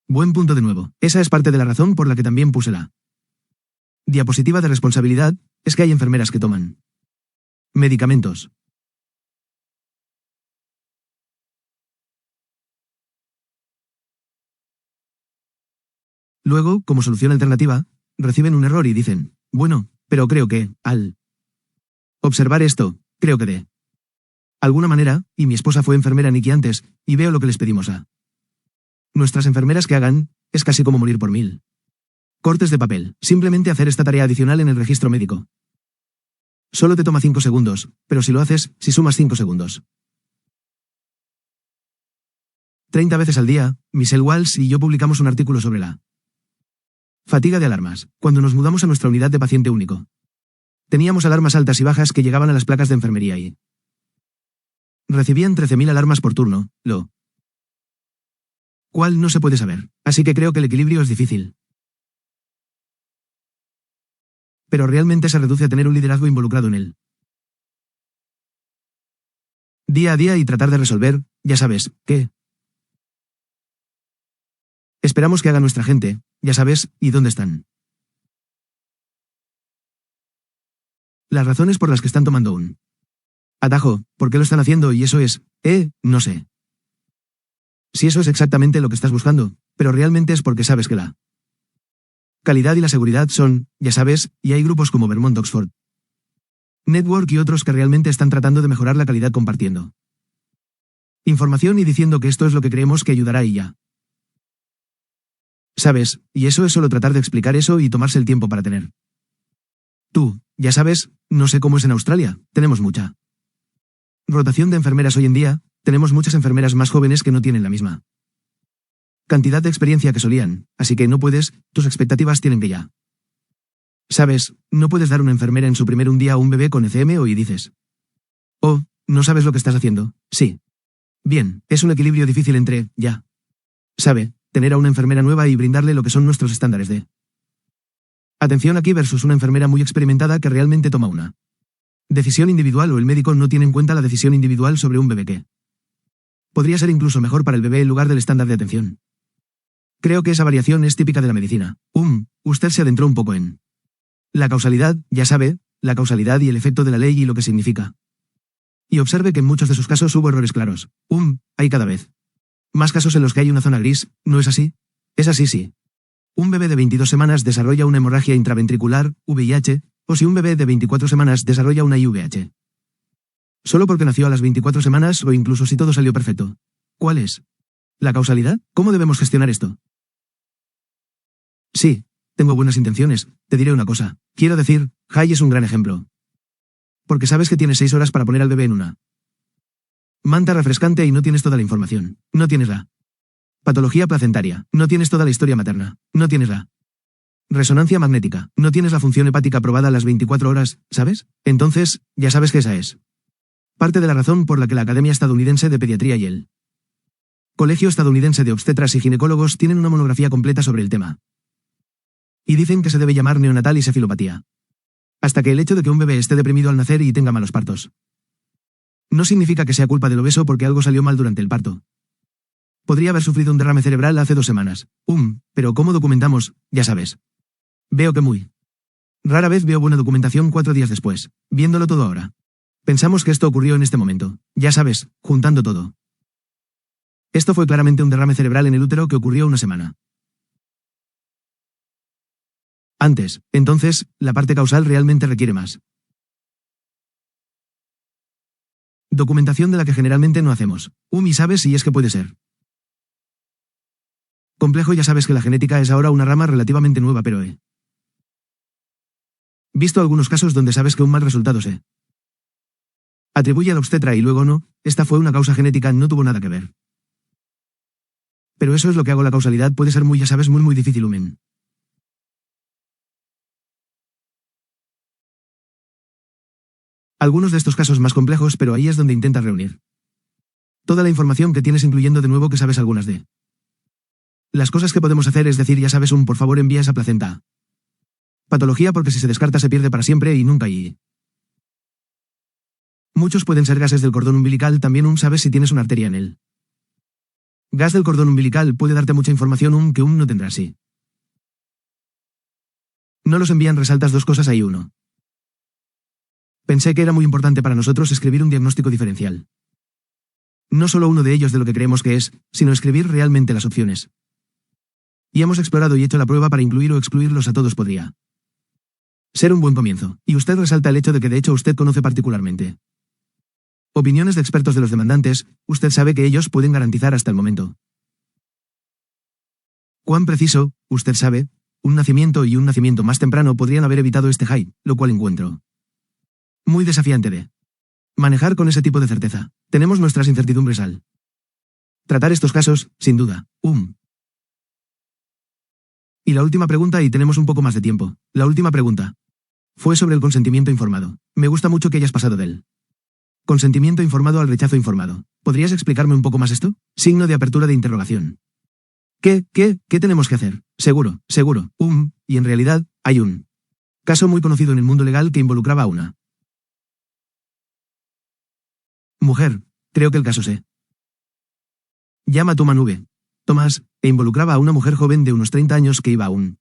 [SPEAKER 1] buen punto de nuevo. Esa es parte de la razón por la que también puse la diapositiva de responsabilidad, es que hay enfermeras que toman medicamentos luego, como solución alternativa, reciben un error y dicen, bueno, pero creo que, al observar esto, creo que de alguna manera, y mi esposa fue enfermera Nikki antes, y veo lo que les pedimos a nuestras enfermeras que hagan, es casi como morir por 1000 cortes de papel, simplemente hacer esta tarea adicional en el registro médico. Solo te toma 5 segundos, pero si lo haces, si sumas 5 segundos 30 veces al día, Michelle Walsh y yo publicamos un artículo sobre la fatiga de alarmas, cuando nos mudamos a nuestra unidad de paciente único. Teníamos alarmas altas y bajas que llegaban a las placas de enfermería y recibían 13.000 alarmas por turno, lo cual no se puede saber, así que creo que el equilibrio es difícil. Pero realmente se reduce a tener un liderazgo involucrado en él día a día y tratar de resolver, ya sabes, ¿qué esperamos que haga nuestra gente, ya sabes, y dónde están las razones por las que están tomando un atajo, por qué lo están haciendo y eso es, no sé si eso es exactamente lo que estás buscando, pero realmente es porque sabes que la calidad y la seguridad son, ya sabes, y hay grupos como Vermont Oxford Network y otros que realmente están tratando de mejorar la calidad compartiendo información y diciendo que esto es lo que creemos que ayudará y ya. ¿Sabes? Y eso es solo tratar de explicar eso y tomarse el tiempo para tener. Tú, ya sabes, no sé cómo es en Australia, tenemos mucha rotación de enfermeras hoy en día, tenemos muchas enfermeras más jóvenes que no tienen la misma cantidad de experiencia que solían, así que no puedes, tus expectativas tienen que ya Sabes, no puedes dar una enfermera en su primer un día a un bebé con ECM y dices: oh, no sabes lo que estás haciendo. Sí. Bien, es un equilibrio difícil entre, ya. Sabe, tener a una enfermera nueva y brindarle lo que son nuestros estándares de atención aquí versus una enfermera muy experimentada que realmente toma una decisión individual o el médico no tiene en cuenta la decisión individual sobre un bebé que podría ser incluso mejor para el bebé en lugar del estándar de atención. Creo que esa variación es típica de la medicina. Usted se adentró un poco en la causalidad, ya sabe, la causalidad y el efecto de la ley y lo que significa. Y observe que en muchos de sus casos hubo errores claros. Hay cada vez más casos en los que hay una zona gris, ¿no es así? Es así, sí. Un bebé de 22 semanas desarrolla una hemorragia intraventricular, VIH, o si un bebé de 24 semanas desarrolla una IVH. Solo porque nació a las 24 semanas o incluso si todo salió perfecto. ¿Cuál es la causalidad? ¿Cómo debemos gestionar esto? Sí, tengo buenas intenciones, te diré una cosa. Quiero decir, Jai es un gran ejemplo. Porque sabes que tienes 6 horas para poner al bebé en una manta refrescante y no tienes toda la información. No tienes la patología placentaria. No tienes toda la historia materna. No tienes la resonancia magnética. No tienes la función hepática probada a las 24 horas, ¿sabes? Entonces, ya sabes que esa es parte de la razón por la que la Academia Estadounidense de Pediatría y el Colegio Estadounidense de Obstetras y Ginecólogos tienen una monografía completa sobre el tema. Y dicen que se debe llamar neonatal y cefalopatía. Hasta que el hecho de que un bebé esté deprimido al nacer y tenga malos partos no significa que sea culpa del obeso porque algo salió mal durante el parto. Podría haber sufrido un derrame cerebral hace 2 semanas. Pero ¿cómo documentamos? Ya sabes. Veo que muy rara vez veo buena documentación 4 días después, viéndolo todo ahora. Pensamos que esto ocurrió en este momento. Ya sabes, juntando todo. Esto fue claramente un derrame cerebral en el útero que ocurrió una semana antes. Entonces, la parte causal realmente requiere más documentación de la que generalmente no hacemos. Y sabes si es que puede ser complejo. Ya sabes que la genética es ahora una rama relativamente nueva, pero he visto algunos casos donde sabes que un mal resultado se atribuye al obstetra y luego no. Esta fue una causa genética, no tuvo nada que ver. Pero eso es lo que hago. La causalidad puede ser muy, ya sabes, muy difícil. Algunos de estos casos más complejos, pero ahí es donde intentas reunir toda la información que tienes, incluyendo de nuevo que sabes algunas de las cosas que podemos hacer, es decir, ya sabes, por favor envía esa placenta patología porque si se descarta se pierde para siempre y nunca. Y muchos pueden ser gases del cordón umbilical también. Sabes si tienes una arteria en el gas del cordón umbilical puede darte mucha información que no tendrás si no los envían. Resaltas 2 cosas ahí. 1. Pensé que era muy importante para nosotros escribir un diagnóstico diferencial. No solo uno de ellos de lo que creemos que es, sino escribir realmente las opciones. Y hemos explorado y hecho la prueba para incluir o excluirlos a todos. Podría ser un buen comienzo. Y usted resalta el hecho de que de hecho usted conoce particularmente opiniones de expertos de los demandantes. Usted sabe que ellos pueden garantizar hasta el momento cuán preciso, usted sabe, un nacimiento y un nacimiento más temprano podrían haber evitado este high, lo cual encuentro muy desafiante de manejar con ese tipo de certeza. Tenemos nuestras incertidumbres al tratar estos casos, sin duda. Y la última pregunta, y tenemos un poco más de tiempo. La última pregunta fue sobre el consentimiento informado. Me gusta mucho que hayas pasado del consentimiento informado al rechazo informado. ¿Podrías explicarme un poco más esto? Signo de apertura de interrogación. ¿Qué tenemos que hacer? Seguro. Y en realidad, hay un caso muy conocido en el mundo legal que involucraba a una mujer. Creo que el caso se llama Tomás, e involucraba a una mujer joven de unos 30 años que iba a un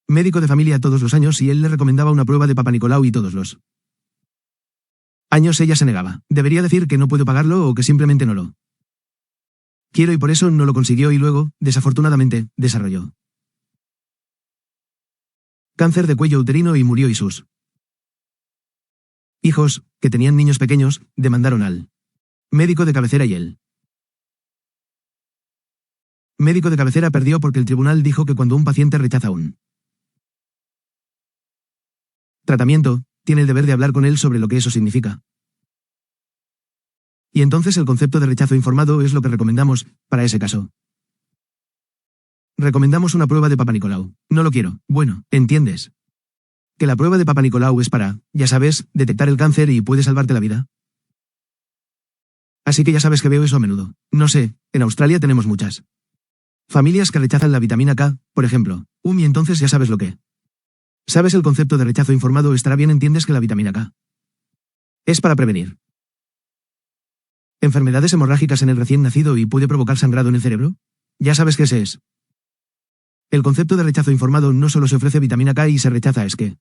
[SPEAKER 1] médico de familia todos los años y él le recomendaba una prueba de Papa Nicolau y todos los años ella se negaba. Debería decir que no puedo pagarlo o que simplemente no lo quiero y por eso no lo consiguió y luego, desafortunadamente, desarrolló cáncer de cuello uterino y murió y sus hijos, que tenían niños pequeños, demandaron al médico de cabecera y el médico de cabecera perdió porque el tribunal dijo que cuando un paciente rechaza un tratamiento, tiene el deber de hablar con él sobre lo que eso significa. Y entonces el concepto de rechazo informado es lo que recomendamos para ese caso. Recomendamos una prueba de Papa Nicolau. No lo quiero. Bueno, ¿entiendes? Que la prueba de Papa Nicolau es para, ya sabes, detectar el cáncer y puede salvarte la vida. Así que ya sabes que veo eso a menudo. No sé, en Australia tenemos muchas familias que rechazan la vitamina K, por ejemplo. Y entonces ya sabes lo que. ¿Sabes el concepto de rechazo informado? Estará bien, entiendes que la vitamina K es para prevenir enfermedades hemorrágicas en el recién nacido y puede provocar sangrado en el cerebro. Ya sabes que ese es. El concepto de rechazo informado. No solo se ofrece vitamina K y se rechaza, es que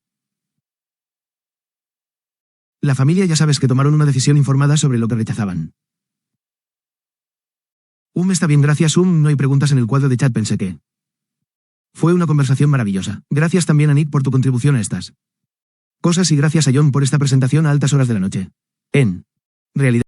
[SPEAKER 1] la familia ya sabes que tomaron una decisión informada sobre lo que rechazaban. Está bien, gracias. No hay preguntas en el cuadro de chat. Pensé que fue una conversación maravillosa. Gracias también a Nick por tu contribución a estas cosas y gracias a John por esta presentación a altas horas de la noche. En realidad